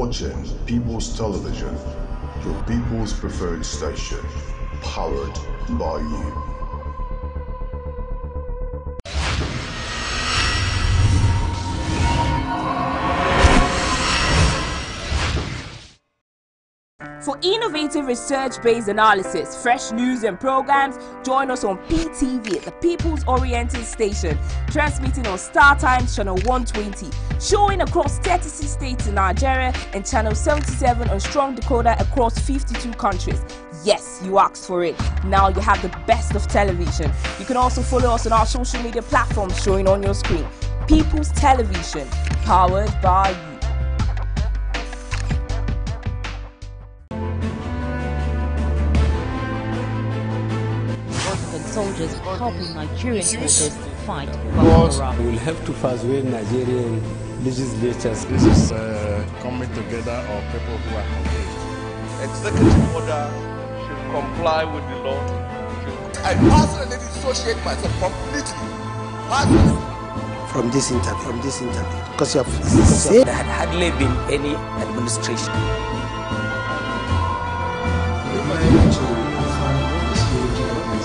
S4: watching People's Television, your people's preferred station, powered by you.
S13: For innovative research-based analysis, fresh news and programs, join us on PTV, the People's Oriented Station, transmitting on Star Times Channel 120, showing across 36 states in Nigeria, and Channel 77 on Strong Decoder across 52 countries. Yes, you asked for it. Now you have the best of television. You can also follow us on our social media platforms showing on your screen. People's Television, powered by you.
S3: Soldiers helping Nigerian soldiers fight Boko Haram.
S20: We will have to persuade Nigerian legislatures.
S5: This is coming together of people who are confused.
S6: Executive order should comply with the law.
S12: I personally dissociate myself completely. Personally.
S9: From this interview, because you have said there had hardly been any administration.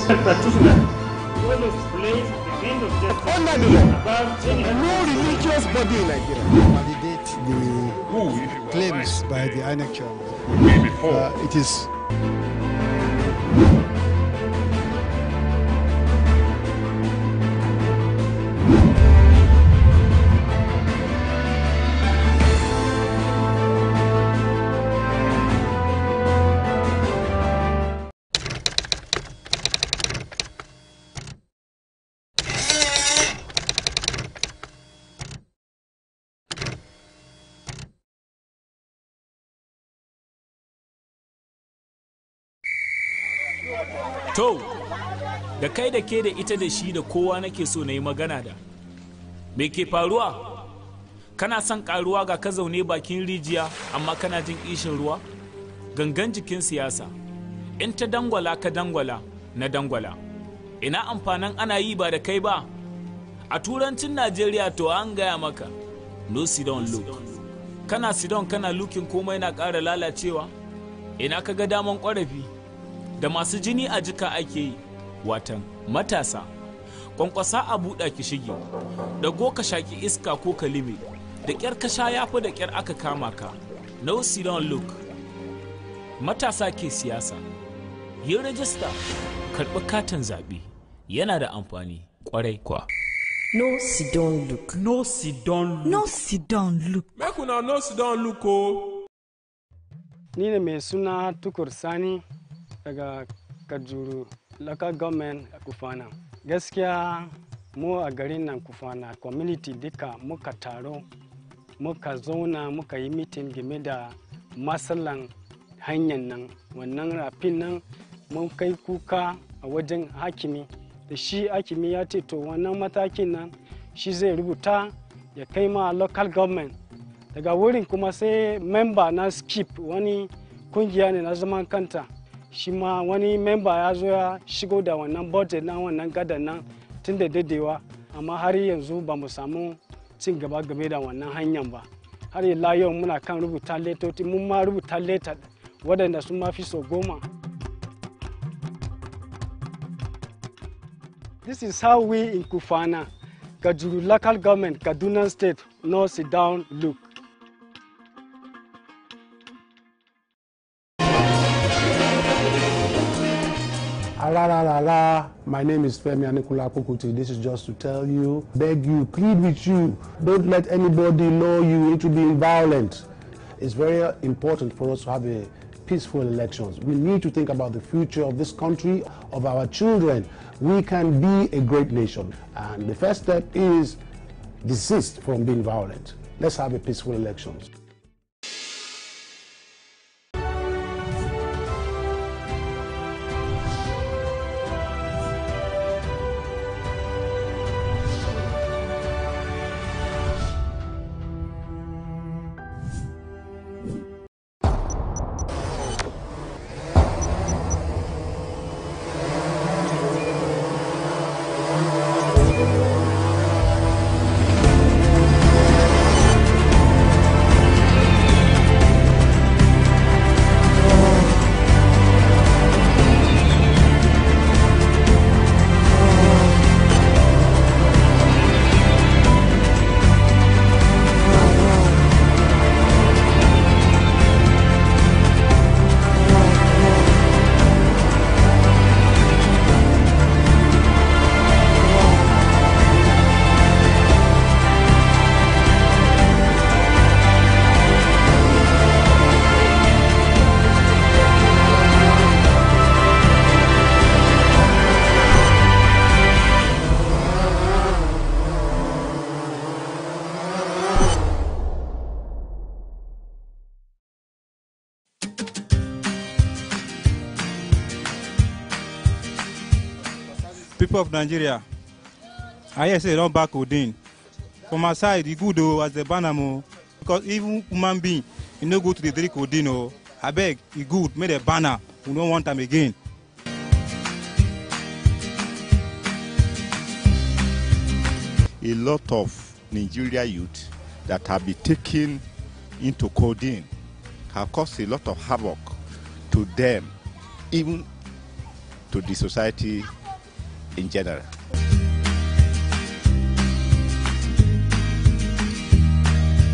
S10: Practitioner will explain the end of justice about any
S7: no religious body in Nigeria validate the claims by the INEC chairman. It is
S23: To, da kai da ke da ita da shi da kowa nake so na yi magana da. Me ke faruwa? Kana son karuwa ga ka zaune bakin rijiya amma kana jin kishin ruwa? Gangan jikin siyasa. In ta dangwala ka dangwala na dangwala. Ina amfanin ana yi ba da kai ba? A turancin Najeriya to an gaya maka. No sit down look. Kana sit down kana looking komai na ƙara lalacewa? Ina ka ga daman ƙwarafi? Da masu jini a jika ake yi, watan matasa, kwankwasa a buɗa ki shige, dago ka shaki iska ko kalime, da ƙyar ka sha yafi da ƙyar aka kama ka, no sit down look. Matasa ke siyasa, yin rajista, karɓi katin zaɓe, yana da amfani ƙwarai kwa.
S24: No sit down look.
S23: No sit down look.
S24: No sit down look.
S18: Make una no sit down look o.
S25: Ni ne mai suna Tukur Sani daga Kajuru local government Kufana. Gaskiya mu a garin nan Kufana community duka muka taro muka zauna muka yi meeting game da matsalan hanyar nan, wannan rafin nan mun kai kuka a wajen hakimi da shi hakimi ya ce to wannan matakin nan shi zai rubuta ya kai ma local government. Daga wurin kuma sai member na skip wani kungiya ne na zaman kanta, shi ma wani memba ya zo ya shigo da wannan budget na wannan gadan nan tun da dadewa, amma har yanzu ba mu samu cin gaba game da wannan hanyar ba. Har ila yau muna kan rubuta letoti, mun ma rubuta leta waɗanda sun ma fi so 10. This is how we in Kufana, Kajuru local government, Kaduna state, no sit down look.
S26: My name is Femi Anikula Kokuti. This is just to tell you, beg you, plead with you. Don't let anybody lure you into being violent. It's very important for us to have a peaceful elections. We need to think about the future of this country, of our children. We can be a great nation. And the first step is desist from being violent. Let's have a peaceful elections.
S11: People of Nigeria, I hear say don't back codeine. From my side, it good though as a banamo, because even human being, you no go to the drink codeine. Oh, I beg, it good, made a banner. We don't want them again.
S14: A lot of Nigeria youth that have been taken into codeine have caused a lot of havoc to them, even to the society in general.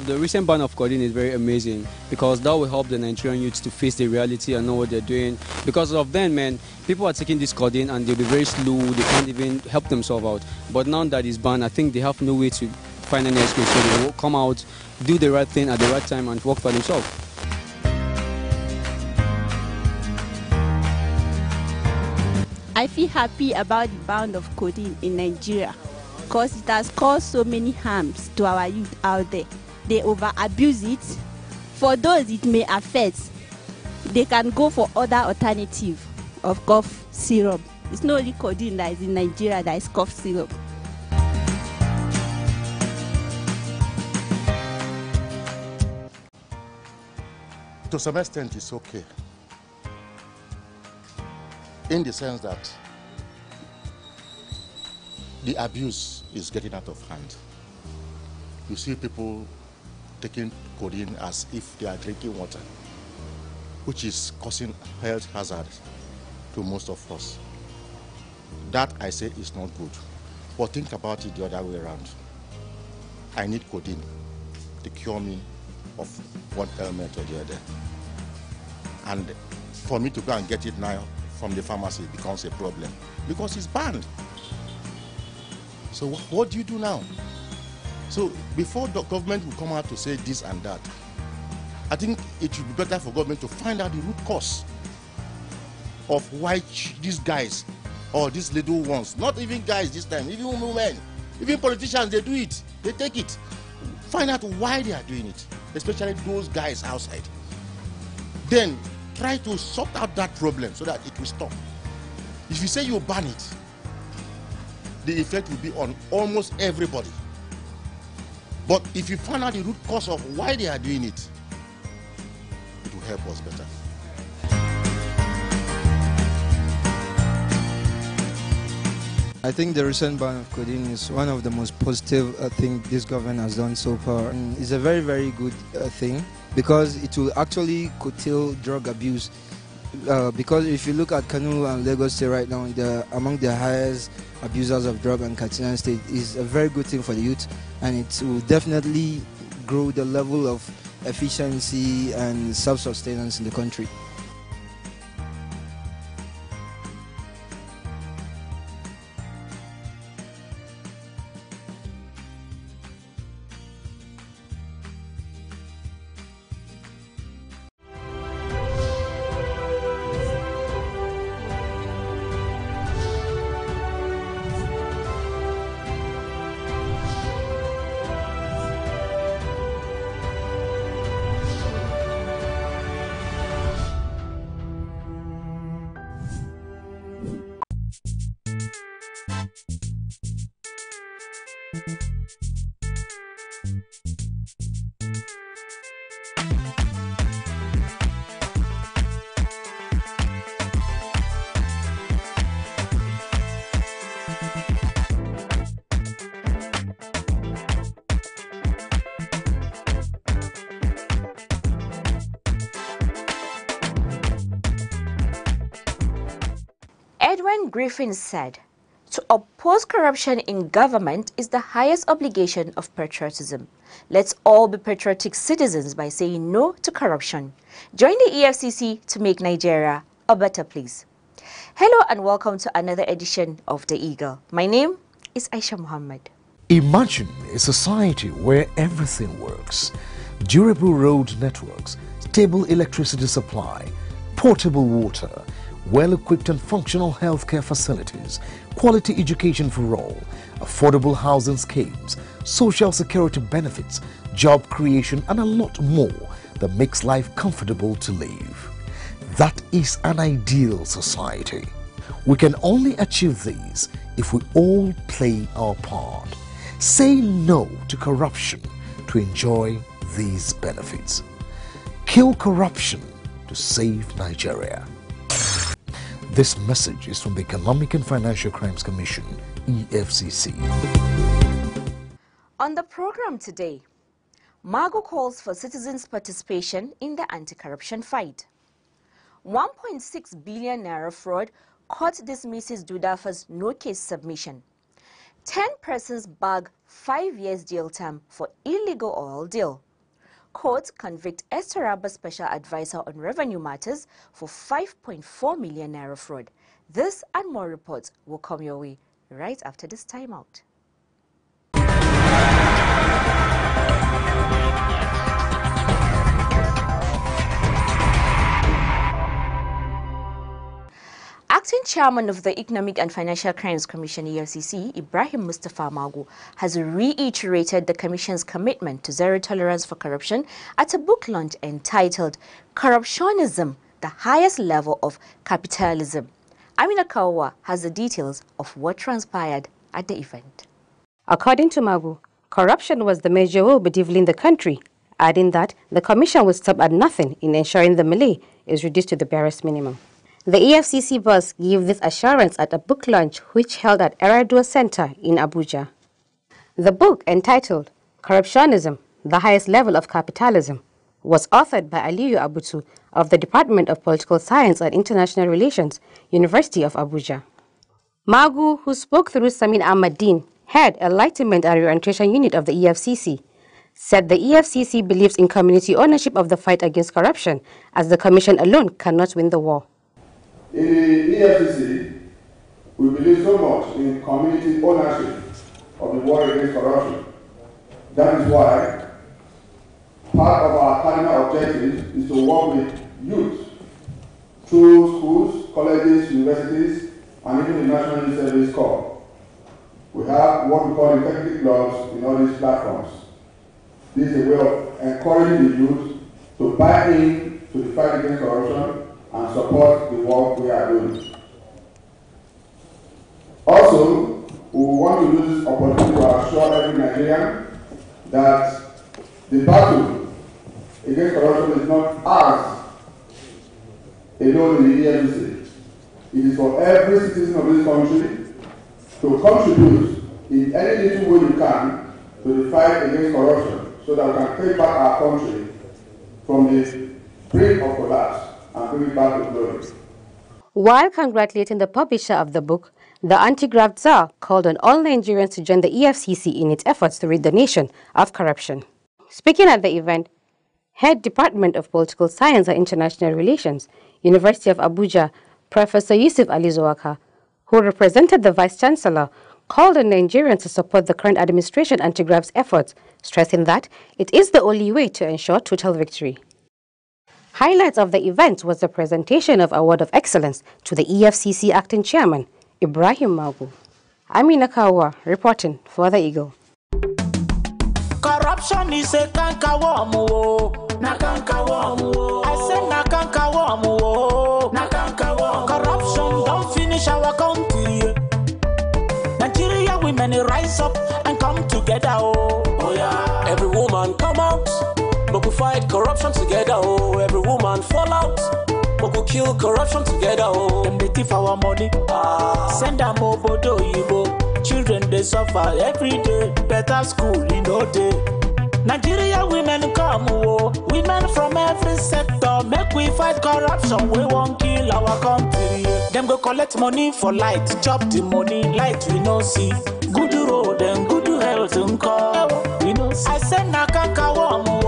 S20: The recent ban of codeine is very amazing because that will help the Nigerian youths to face the reality and know what they're doing. Because of then, man, people are taking this codeine and they'll be very slow, they can't even help themselves out. But now that it's banned, I think they have no way to find any excuse, so they will come out, do the right thing at the right time and work for themselves.
S15: I feel happy about the ban of codeine in Nigeria because it has caused so many harms to our youth out there. They over-abuse it. For those it may affect, they can go for other alternative of cough syrup. It's not only codeine that is in Nigeria that is cough syrup.
S16: To some extent, it's okay. In the sense that the abuse is getting out of hand. You see people taking codeine as if they are drinking water, which is causing health hazards to most of us. That, I say, is not good. But think about it the other way around. I need codeine to cure me of one ailment or the other. And for me to go and get it now from the pharmacy becomes a problem because it's banned. So what do you do now? So before the government will come out to say this and that, I think it should be better for government to find out the root cause of why these guys or these little ones, not even guys this time, even women, even politicians, they do it, they take it. Find out why they are doing it, especially those guys outside. Then try to sort out that problem so that it will stop. If you say you ban it, the effect will be on almost everybody. But if you find out the root cause of why they are doing it, it will help us better.
S17: I think the recent ban of codeine is one of the most positive things this government has done so far. And it's a very, very good thing because it will actually curtail drug abuse. Because if you look at Kano and Lagos State right now, they're among the highest abusers of drug, and Katsina State is a very good thing for the youth, and it will definitely grow the level of efficiency and self-sustenance in the country.
S19: Edwin Griffin said, "To oppose corruption in government is the highest obligation of patriotism. Let's all be patriotic citizens by saying no to corruption. Join the EFCC to make Nigeria a better place." Hello and welcome to another edition of The Eagle. My name is Aisha Muhammad.
S27: Imagine a society where everything works. Durable road networks, stable electricity supply, portable water, well-equipped and functional healthcare facilities, quality education for all, affordable housing schemes, social security benefits, job creation, and a lot more that makes life comfortable to live. That is an ideal society. We can only achieve these if we all play our part. Say no to corruption to enjoy these benefits. Kill corruption to save Nigeria. This message is from the Economic and Financial Crimes Commission, EFCC.
S19: On the program today, Magu calls for citizens' participation in the anti-corruption fight. 1.6 billion naira fraud court dismisses Dudafa's no-case submission. 10 persons bag 5 years jail term for illegal oil deal. Court convict Estaraba Special Advisor on Revenue Matters for 5.4 million naira fraud. This and more reports will come your way right after this timeout. Acting Chairman of the Economic and Financial Crimes Commission, EFCC, Ibrahim Mustafa Magu, has reiterated the Commission's commitment to zero tolerance for corruption at a book launch entitled Corruptionism, the Highest Level of Capitalism. Amina Kawa has the details of what transpired at the event.
S1: According to Magu, corruption was the major woe bedeviling the country, adding that the Commission will stop at nothing in ensuring the melee is reduced to the barest minimum. The EFCC boss gave this assurance at a book launch which held at Eradua Center in Abuja. The book, entitled Corruptionism, the Highest Level of Capitalism, was authored by Aliyu Abutu of the Department of Political Science and International Relations, University of Abuja. Magu, who spoke through Samin Ahmadin, head Enlightenment and Reorientation Unit of the EFCC, said the EFCC believes in community ownership of the fight against corruption, as the Commission alone cannot win the war.
S2: In the EFCC, we believe so much in community ownership of the war against corruption. That is why part of our cardinal objective is to work with youth through schools, colleges, universities, and even the National Youth Service Corps. We have what we call integrity clubs in all these platforms. This is a way of encouraging the youth to buy in to the fight against corruption and support the work we are doing. Also, we want to use this opportunity to assure every Nigerian that the battle against corruption is not ours alone in the EFCC. It is for every citizen of this country to contribute in any little way you can to the fight against corruption so that we can take back our country from the brink of collapse and bring it back to glory.
S1: While congratulating the publisher of the book, the anti-graft czar called on all Nigerians to join the EFCC in its efforts to rid the nation of corruption. Speaking at the event, Head Department of Political Science and International Relations, University of Abuja, Professor Yusuf Ali Zawaka, who represented the Vice-Chancellor, called on Nigerians to support the current administration anti-graft's efforts, stressing that it is the only way to ensure total victory. Highlights of the event was the presentation of Award of Excellence to the EFCC Acting Chairman, Ibrahim Magu. Amina Kawa, reporting for The Eagle.
S4: Corruption is a cankerworm, na cankerworm. I said na cankerworm, na cankerworm. Corruption don't finish our country. Nigeria women rise up and come together, oh yeah.
S8: Every woman come out. But we fight corruption together, oh. Every woman fall out. But we kill corruption together, oh.
S4: Them they thief our money. Send them obodo yibo. Children they suffer every day. Better school in no day. Nigeria women come, oh. Women from every sector. Make we fight corruption. We won't kill our country. Them go collect money for light. Chop the money, light we no see. Good road and good health and call. We no see. I said na kankawo, oh.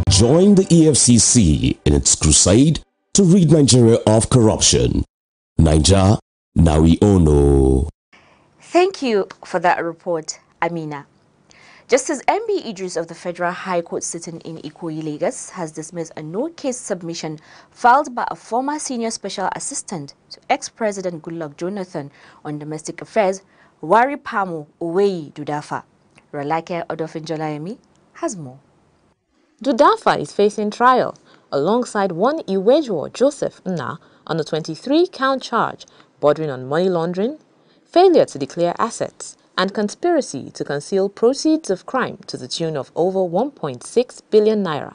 S13: Join the EFCC in its crusade to rid Nigeria of corruption. Naija, now we all know.
S19: Thank you for that report, Amina. Justice M.B. Idris of the Federal High Court sitting in Ikoyi, Lagos, has dismissed a no-case submission filed by a former senior special assistant to ex-President Goodluck Jonathan on domestic affairs, Wari Pamu Uweyi Dudafa. Rolake Odofinjolayemi has more.
S21: Dudafa is facing trial alongside one Iwejuo Joseph Nna
S3: on a 23-count charge bordering on money laundering, failure to declare assets, and conspiracy to conceal proceeds of crime to the tune of over 1.6 billion naira.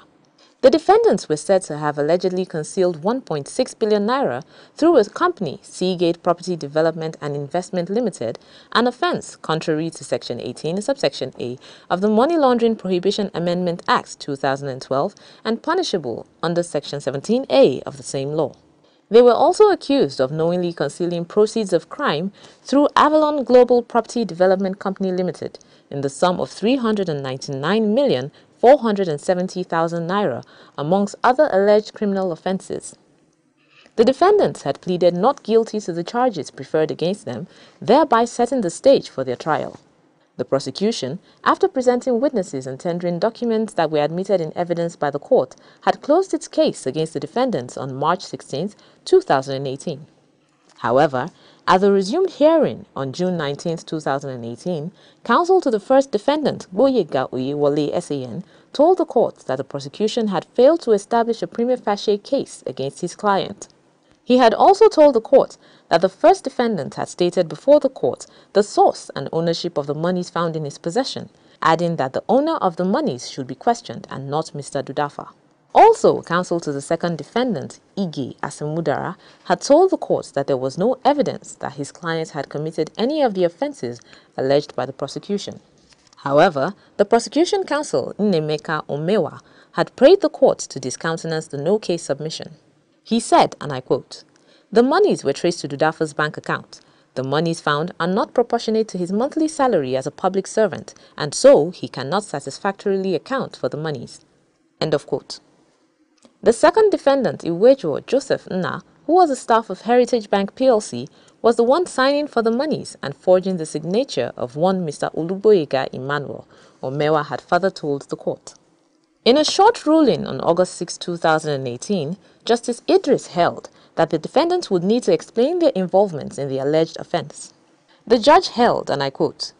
S3: The defendants were said to have allegedly concealed 1.6 billion naira through a company, Seagate Property Development and Investment Limited, an offence contrary to Section 18, subsection A of the Money Laundering Prohibition Amendment Act 2012 and punishable under Section 17A of the same law. They were also accused of knowingly concealing proceeds of crime through Avalon Global Property Development Company Limited in the sum of 399,470,000 naira, amongst other alleged criminal offences. The defendants had pleaded not guilty to the charges preferred against them, thereby setting the stage for their trial. The prosecution, after presenting witnesses and tendering documents that were admitted in evidence by the court, had closed its case against the defendants on March 16, 2018. However, at the resumed hearing on June 19, 2018, counsel to the first defendant, Gboyega Oyewole SAN, told the court that the prosecution had failed to establish a prima facie case against his client. He had also told the court that the first defendant had stated before the court the source and ownership of the monies found in his possession, adding that the owner of the monies should be questioned and not Mr. Dudafa. Also, counsel to the second defendant, Ige Asemudara, had told the court that there was no evidence that his client had committed any of the offences alleged by the prosecution. However, the prosecution counsel, Nnemeka Omewa, had prayed the court to discountenance the no-case submission. He said, and I quote, "The monies were traced to Dudafa's bank account. The monies found are not proportionate to his monthly salary as a public servant, and so he cannot satisfactorily account for the monies." End of quote. The second defendant, Iwejo Joseph Nna, who was a staff of Heritage Bank PLC, was the one signing for the monies and forging the signature of one Mr. Oluboyega Emmanuel, Omewa had further told the court. In a short ruling on August 6, 2018, Justice Idris held that the defendants would need to explain their involvement in the alleged offence. The judge held, and I quote,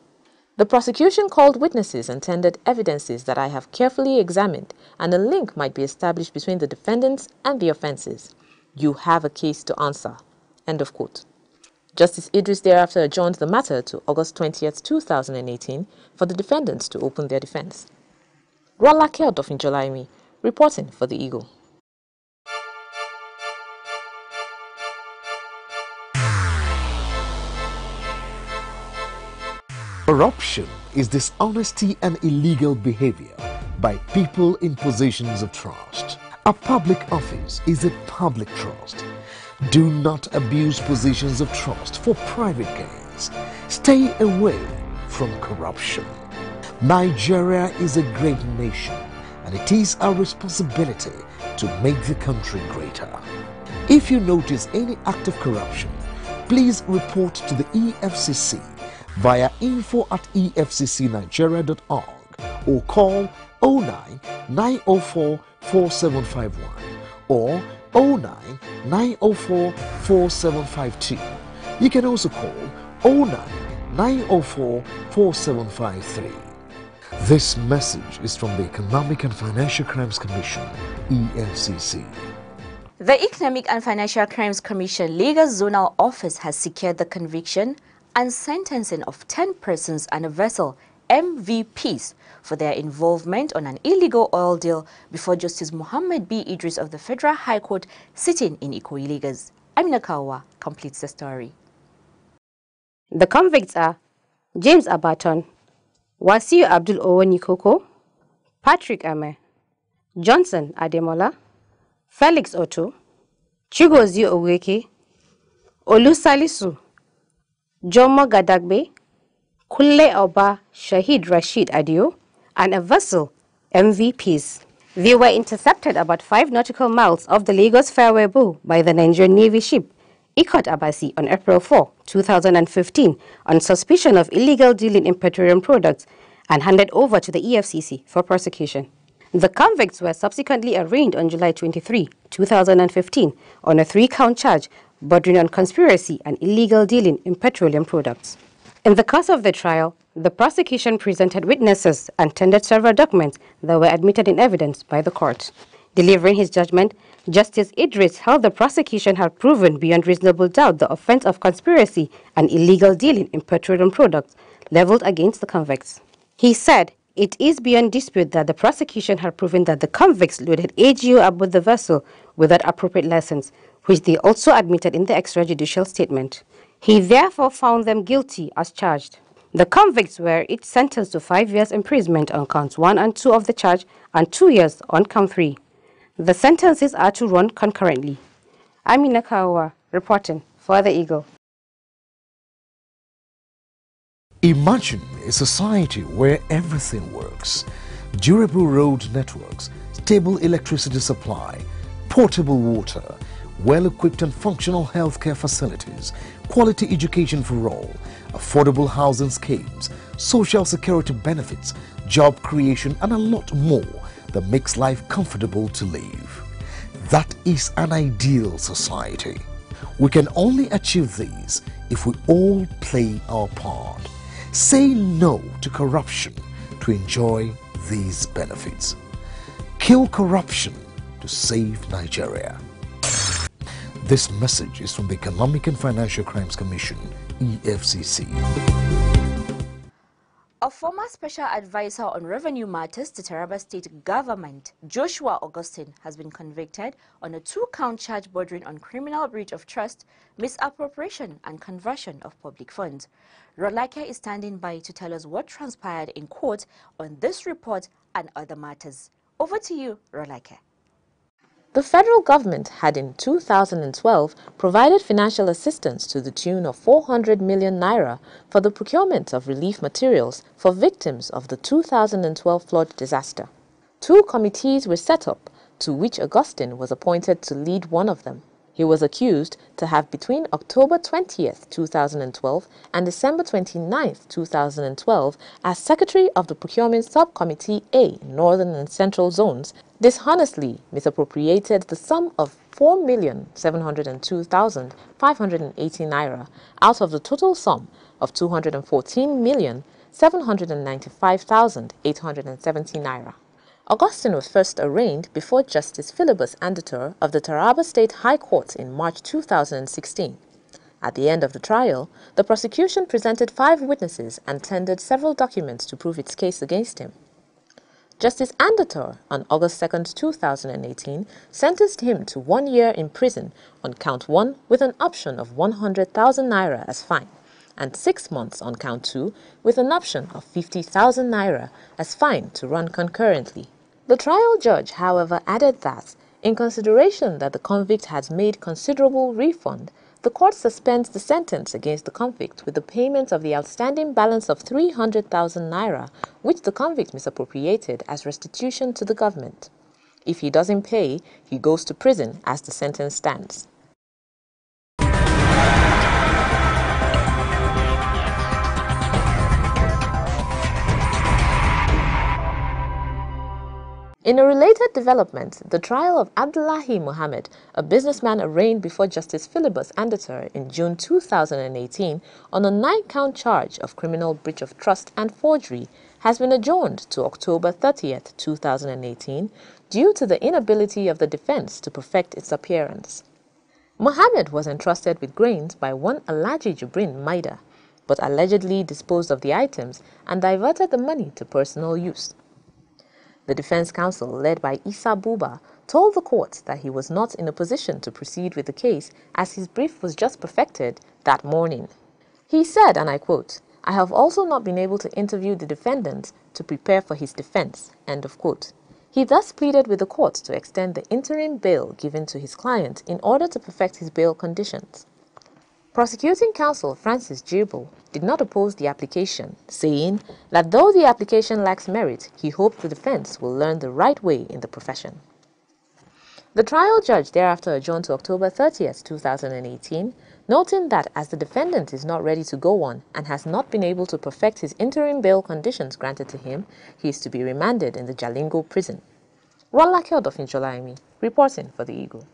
S3: "The prosecution called witnesses and tendered evidences that I have carefully examined, and a link might be established between the defendants and the offences. You have a case to answer." End of quote. Justice Idris thereafter adjourned the matter to August 20, 2018 for the defendants to open their defence. Rolake Odofinjolaimi, reporting for The Eagle.
S27: Corruption is dishonesty and illegal behavior by people in positions of trust. A public office is a public trust. Do not abuse positions of trust for private gains. Stay away from corruption. Nigeria is a great nation, and it is our responsibility to make the country greater. If you notice any act of corruption, please report to the EFCC via info@efccnigeria.org or call 09 904 4751 or 09 904 4752. You can also call 09 904 4753. This message is from the Economic and Financial Crimes Commission, EFCC.
S19: The Economic and Financial Crimes Commission Lagos Zonal Office has secured the conviction and sentencing of 10 persons and a vessel, MVPs, for their involvement on an illegal oil deal before Justice Muhammad B. Idris of the Federal High Court sitting in Ikoyi, Lagos. Amina Kawa completes the story.
S1: The convicts are James Abaton, Wasiu Abdul Owonikoko, Patrick Ame, Johnson Ademola, Felix Otto, Chigozie Oweke, Olusalisu, Jomo Gadagbe, Kule Oba Shahid Rashid Adio, and a vessel, MVPs. They were intercepted about 5 nautical miles off the Lagos Fairway Bull by the Nigerian Navy ship Ikot Abasi on April 4, 2015 on suspicion of illegal dealing in petroleum products and handed over to the EFCC for prosecution. The convicts were subsequently arraigned on July 23, 2015 on a 3-count charge bordering on conspiracy and illegal dealing in petroleum products. In the course of the trial, the prosecution presented witnesses and tendered several documents that were admitted in evidence by the court. Delivering his judgment, Justice Idris held the prosecution had proven beyond reasonable doubt the offense of conspiracy and illegal dealing in petroleum products leveled against the convicts. He said, "It is beyond dispute that the prosecution had proven that the convicts loaded AGO aboard the vessel without appropriate license, which they also admitted in the extrajudicial statement. He therefore found them guilty as charged. The convicts were each sentenced to 5 years imprisonment on counts 1 and 2 of the charge and 2 years on count 3. The sentences are to run concurrently." Amina Kawa reporting for The Eagle.
S27: Imagine a society where everything works. Durable road networks, stable electricity supply, portable water, well-equipped and functional healthcare facilities, quality education for all, affordable housing schemes, social security benefits, job creation, and a lot more that makes life comfortable to live. That is an ideal society. We can only achieve these if we all play our part. Say no to corruption to enjoy these benefits. Kill corruption to save Nigeria. This message is from the Economic and Financial Crimes Commission, EFCC.
S19: A former special advisor on revenue matters to Taraba State government, Joshua Augustine, has been convicted on a 2-count charge bordering on criminal breach of trust, misappropriation and conversion of public funds. Rolake is standing by to tell us what transpired in court on this report and other matters. Over to you, Rolake.
S3: The federal government had in 2012 provided financial assistance to the tune of 400 million naira for the procurement of relief materials for victims of the 2012 flood disaster. 2 committees were set up, to which Augustine was appointed to lead one of them. He was accused to have between October 20th, 2012 and December 29th, 2012 as Secretary of the Procurement Subcommittee A, Northern and Central Zones, dishonestly misappropriated the sum of 4,702,580 naira out of the total sum of 214,795,870 naira. Augustine was first arraigned before Justice Philibus Andator of the Taraba State High Court in March 2016. At the end of the trial, the prosecution presented 5 witnesses and tendered several documents to prove its case against him. Justice Andator, on August 2, 2018, sentenced him to 1 year in prison on count 1 with an option of 100,000 naira as fine, and 6 months on count 2 with an option of 50,000 naira as fine to run concurrently. The trial judge, however, added that, in consideration that the convict has made considerable refund, the court suspends the sentence against the convict with the payment of the outstanding balance of 300,000 naira, which the convict misappropriated as restitution to the government. If he doesn't pay, he goes to prison as the sentence stands. In a related development, the trial of Abdullahi Mohammed, a businessman arraigned before Justice Philibus Andator in June 2018 on a 9-count charge of criminal breach of trust and forgery, has been adjourned to October 30th, 2018, due to the inability of the defense to perfect its appearance. Mohammed was entrusted with grains by one Alhaji Jibrin Maida, but allegedly disposed of the items and diverted the money to personal use. The defense counsel, led by Issa Buba, told the court that he was not in a position to proceed with the case as his brief was just perfected that morning. He said, and I quote, "I have also not been able to interview the defendant to prepare for his defense," end of quote. He thus pleaded with the court to extend the interim bail given to his client in order to perfect his bail conditions. Prosecuting counsel Francis Jibble did not oppose the application, saying that though the application lacks merit, he hoped the defense will learn the right way in the profession. The trial judge thereafter adjourned to October 30th, 2018, noting that as the defendant is not ready to go on and has not been able to perfect his interim bail conditions granted to him, he is to be remanded in the Jalingo prison. Rolake Odofinjolaimi, reporting for The Eagle.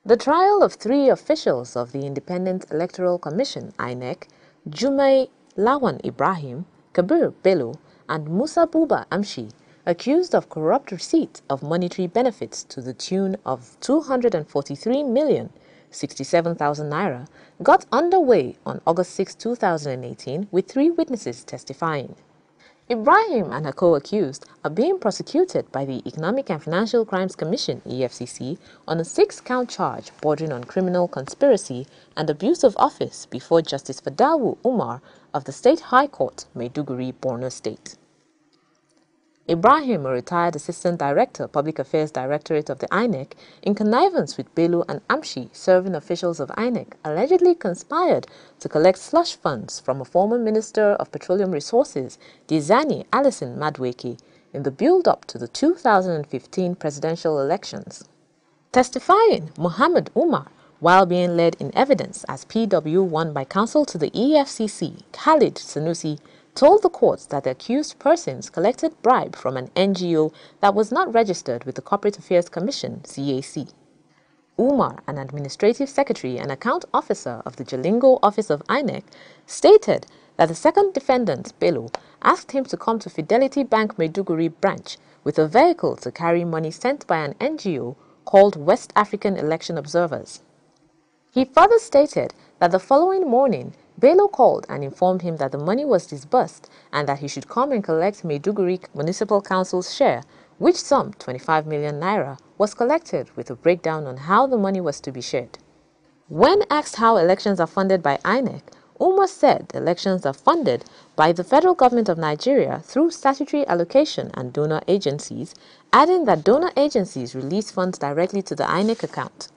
S3: The trial of 3 officials of the Independent Electoral Commission, INEC, Jumai Lawan Ibrahim, Kabir Bello, and Musa Buba Amshi, accused of corrupt receipt of monetary benefits to the tune of 243,067,000 naira, got underway on August 6, 2018, with 3 witnesses testifying. Ibrahim and her co-accused are being prosecuted by the Economic and Financial Crimes Commission, EFCC, on a 6-count charge bordering on criminal conspiracy and abuse of office before Justice Fadawu Umar of the State High Court, Maiduguri, Borno State. Ibrahim, a retired Assistant Director, Public Affairs Directorate of the INEC, in connivance with Bello and Amshi, serving officials of INEC, allegedly conspired to collect slush funds from a former Minister of Petroleum Resources, Dizani Alison Madweke, in the build-up to the 2015 presidential elections. Testifying, Muhammad Umar, while being led in evidence as PW1 by counsel to the EFCC, Khalid Sanusi, told the court that the accused persons collected bribe from an NGO that was not registered with the Corporate Affairs Commission, CAC. Umar, an administrative secretary and account officer of the Jalingo office of INEC, stated that the second defendant, Bello, asked him to come to Fidelity Bank Maiduguri branch with a vehicle to carry money sent by an NGO called West African Election Observers. He further stated that the following morning, Bello called and informed him that the money was disbursed and that he should come and collect Maiduguri Municipal Council's share, which sum, 25 million naira, was collected with a breakdown on how the money was to be shared. When asked how elections are funded by INEC, Umar said the elections are funded by the federal government of Nigeria through statutory allocation and donor agencies, adding that donor agencies release funds directly to the INEC account.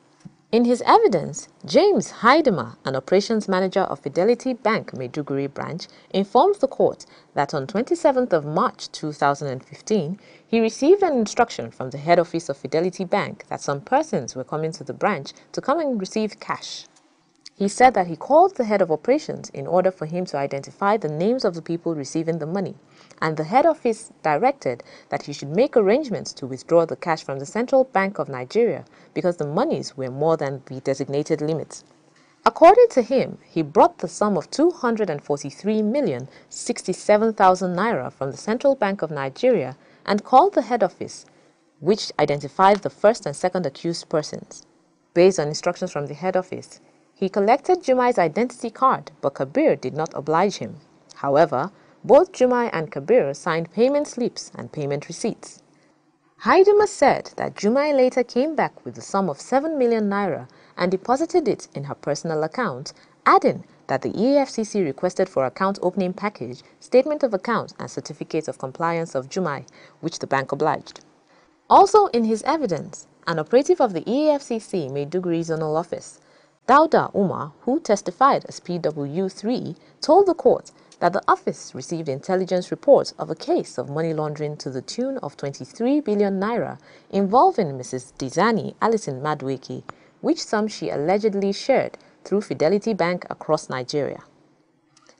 S3: In his evidence, James Haidema, an operations manager of Fidelity Bank Maiduguri branch, informed the court that on 27th of March 2015, he received an instruction from the head office of Fidelity Bank that some persons were coming to the branch to come and receive cash. He said that he called the head of operations in order for him to identify the names of the people receiving the money, and the head office directed that he should make arrangements to withdraw the cash from the Central Bank of Nigeria because the monies were more than the designated limits. According to him, he brought the sum of 243,067,000 naira from the Central Bank of Nigeria and called the head office, which identified the first and second accused persons. Based on instructions from the head office, he collected Jumai's identity card, but Kabir did not oblige him. However, both Jumai and Kabir signed payment slips and payment receipts. Haidema said that Jumai later came back with the sum of 7 million naira and deposited it in her personal account, adding that the EFCC requested for account opening package, statement of account and certificate of compliance of Jumai, which the bank obliged. Also in his evidence, an operative of the EFCC Maiduguri Zonal Office, Dauda Umar, who testified as PW3, told the court that the office received intelligence reports of a case of money laundering to the tune of 23 billion naira involving Mrs. Dizani Alison Madweke, which sum she allegedly shared through Fidelity Bank across Nigeria.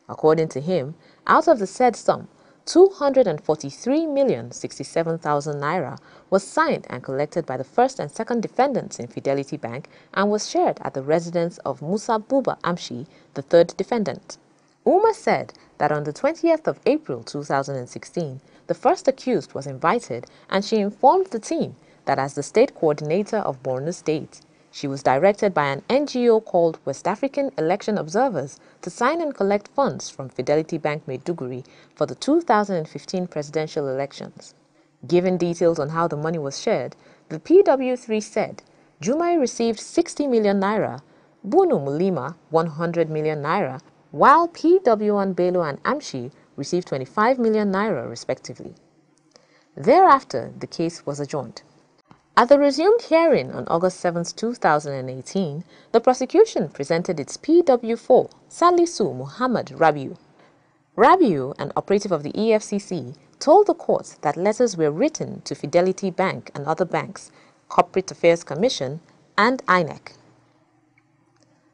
S3: According to him, out of the said sum, 243,067,000 naira was signed and collected by the first and second defendants in Fidelity Bank and was shared at the residence of Musa Buba Amshi, the third defendant. Umar said that on the 20th of April 2016, the first accused was invited and she informed the team that as the state coordinator of Borno State, she was directed by an NGO called West African Election Observers to sign and collect funds from Fidelity Bank Maiduguri for the 2015 presidential elections. Given details on how the money was shared, the PW3 said Jumai received 60 million naira, Bunu Mulima 100 million naira, while PW1 Bello and Amshi received 25 million naira respectively. Thereafter, the case was adjourned. At the resumed hearing on August 7, 2018, the prosecution presented its PW4, Salisu Muhammad Rabiu. Rabiu, an operative of the EFCC, told the court that letters were written to Fidelity Bank and other banks, Corporate Affairs Commission, and INEC.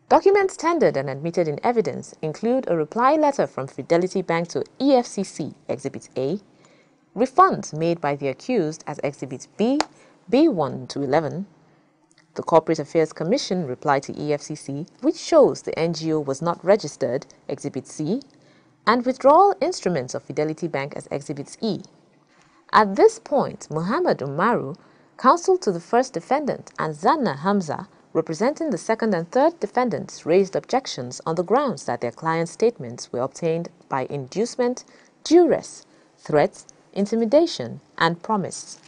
S3: Documents tendered and admitted in evidence include a reply letter from Fidelity Bank to EFCC, Exhibit A, refunds made by the accused as Exhibit B, B1 to 11, The Corporate Affairs Commission replied to EFCC, which shows the NGO was not registered, Exhibit C, and withdrawal instruments of Fidelity Bank as Exhibits E. At this point, Muhammad Umaru, counsel to the first defendant, and Zanna Hamza, representing the second and third defendants, raised objections on the grounds that their clients' statements were obtained by inducement, duress, threats, intimidation, and promise.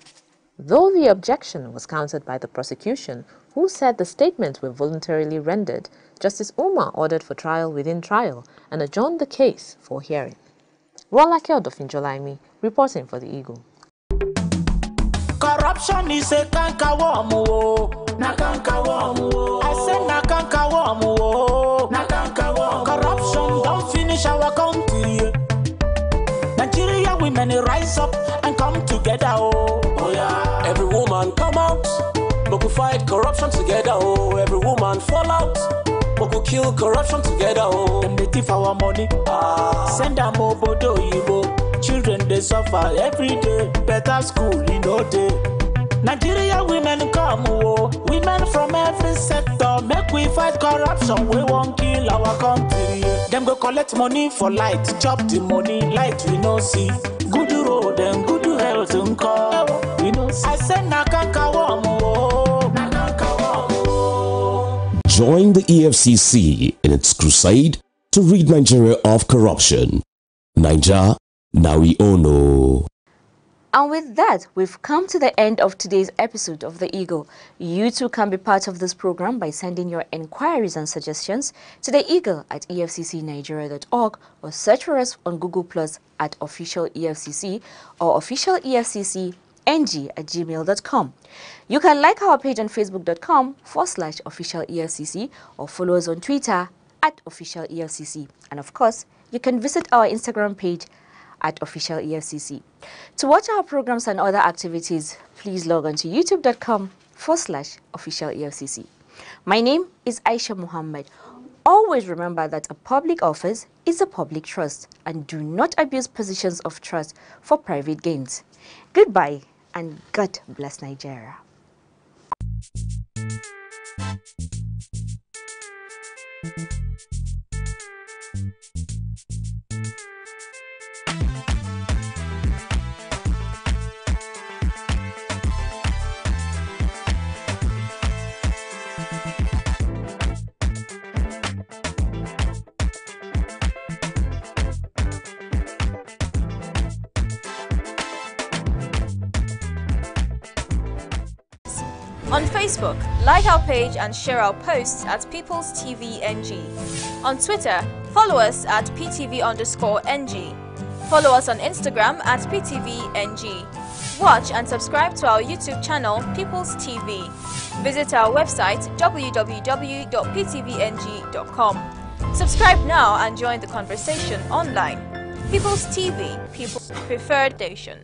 S3: Though the objection was countered by the prosecution, who said the statements were voluntarily rendered, Justice Umar ordered for trial within trial and adjourned the case for hearing. Rolake Odofinjolaimi, reporting for The Eagle.
S4: Corruption is a cankerworm, na cankerworm. I said na cankerworm, na cankerworm. Corruption don't finish our country. Nigeria women rise up and come together, oh yeah.
S8: Every woman come out, we fight corruption together, oh. Every woman fall out, we kill corruption together, oh.
S4: Them they thief our money, send them obodo yibo. Children they suffer every day, better school in no day. Nigeria women come, oh. Women from every sector, make we fight corruption, we won't kill our country. Them go collect money for light, chop the money, light we no see. Good road and good health and call, we no see. I said na cankerworm, oh, na cankerworm, oh.
S13: Join the EFCC in its crusade to rid Nigeria of corruption. Naija, now we all know.
S19: And with that, we've come to the end of today's episode of The Eagle. You too can be part of this program by sending your inquiries and suggestions to The Eagle at efccnigeria.org or search for us on Google Plus at Official EFCC or Official EFCC ng@gmail.com. You can like our page on facebook.com/Official EFCC or follow us on Twitter at Official EFCC. And of course, you can visit our Instagram page at Official EFCC. To watch our programs and other activities, please log on to youtube.com/Official EFCC. My name is Aisha Muhammad. Always remember that a public office is a public trust, and do not abuse positions of trust for private gains. Goodbye, and God bless Nigeria.
S5: On Facebook, like our page and share our posts at People's TV NG. On Twitter, follow us at PTV_NG. Follow us on Instagram at PTVNG. Watch and subscribe to our YouTube channel, People's TV. Visit our website, www.ptvng.com. Subscribe now and join the conversation online. People's TV, people's preferred station.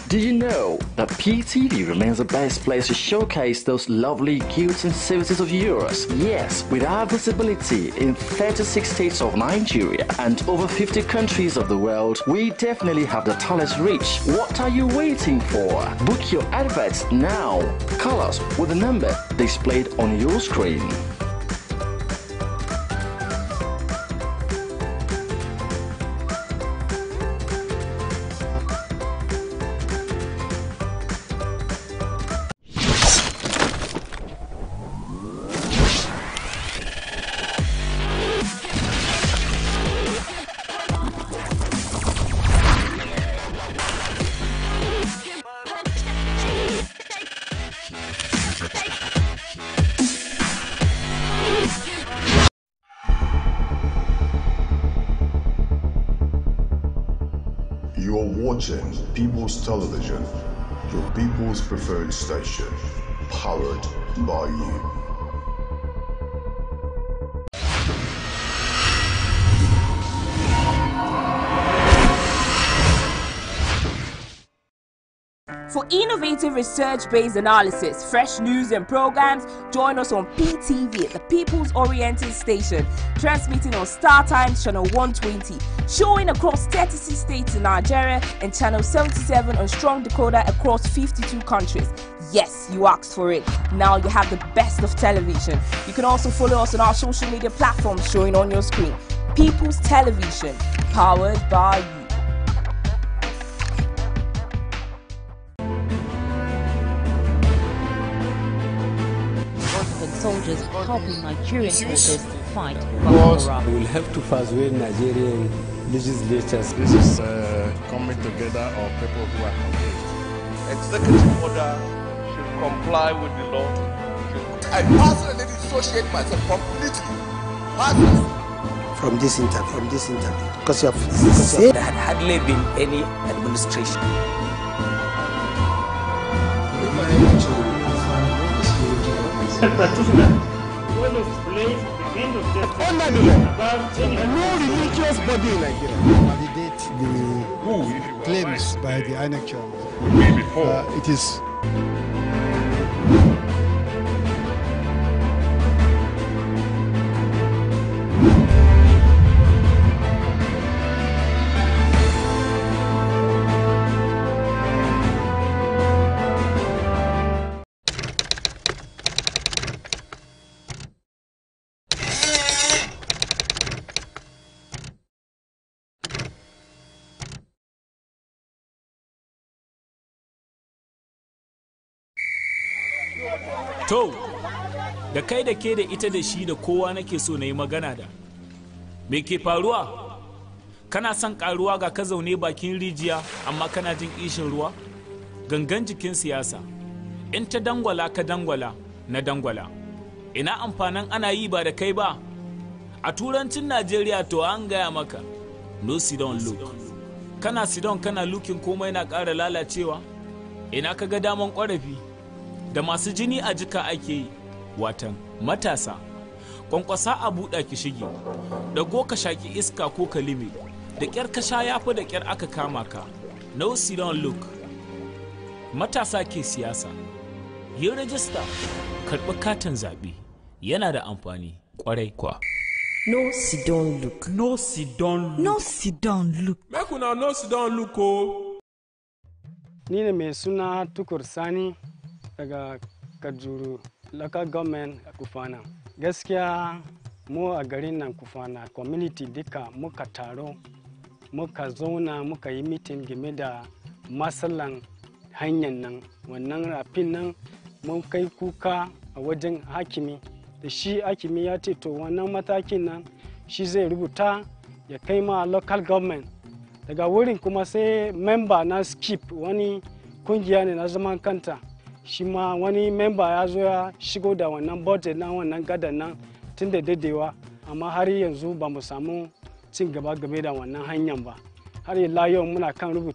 S6: Did you know that PTV remains the best place to showcase those lovely goods and services of yours? Yes, with our visibility in 36 states of Nigeria and over 50 countries of the world, we definitely have the tallest reach. What are you waiting for? Book your adverts now. Call us with the number displayed on your screen.
S9: You're watching People's Television, your people's preferred station, powered by you.
S10: For innovative research-based analysis, fresh news and programs, join us on PTV, the People's Oriented Station, transmitting on Star Times Channel 120, showing across 36 states in Nigeria, and Channel 77 on Strong Decoder across 52 countries. Yes, you asked for it. Now you have the best of television. You can also follow us on our social media platforms showing on your screen. People's Television, powered by you.
S7: Soldiers helping Nigerian forces to fight Boko Haram.
S12: We will have to persuade Nigerian legislatures.
S9: This is coming together of people who are confused.
S18: Executive order should comply with the law.
S21: I personally dissociate myself completely. Personally.
S26: From this interview, because you have
S18: said there had hardly been any administration.
S26: Practitioner will explain the end of justice under the law. No religious body in Nigeria validate the claims by the INEC chairman. It is.
S22: To, da kai da ke da ita da shi da kowa nake so na yi magana da. Me ke faruwa? Kana son karuwa ga ka zaune bakin rijiya amma kana jin ishin ruwa? Gangan jikin siyasa. In ta dangwala ka dangwala na dangwala. Ina amfanin ana yi ba da kai ba? A turancin Najeriya to an gaya maka. No sit down look. Kana sit down kana looking komai na ƙara lalacewa? Ina ka ga daman ƙorafi? Da masu jini a jika ake yi, watan matasa, kwankwasa a buɗa ki shige, dago ka shaki iska ko kalime, da ƙyar ka sha yafi da ƙyar aka kama ka, no sit down look. Matasa ke siyasa, yin rajista, karɓi katin zaɓe, yana da amfani, ƙwarai kwa.
S10: No sit down look.
S22: No sit down look.
S10: No sit down look.
S22: Make una no sit down look o.
S25: Ni ne mai suna Tukur Sani daga Kajuru local government Kufana. Gaskiya mu a garin nan Kufana community duka muka taro muka zauna muka yi meeting game da matsalan hanyar nan, wannan rafin nan mun kai kuka a wajen hakimi da shi hakimi ya ce to wannan matakin nan shi zai rubuta ya kai ma local government. Daga wurin kuma sai member na skip wani kungiya ne na zaman kanta, shi ma wani member ya zo ya shigo da wannan budget na wannan gadan nan tun da dadewa, amma har yanzu ba mu samu cin gaba game da wannan hanyar ba. Har ila yau muna kan rubuta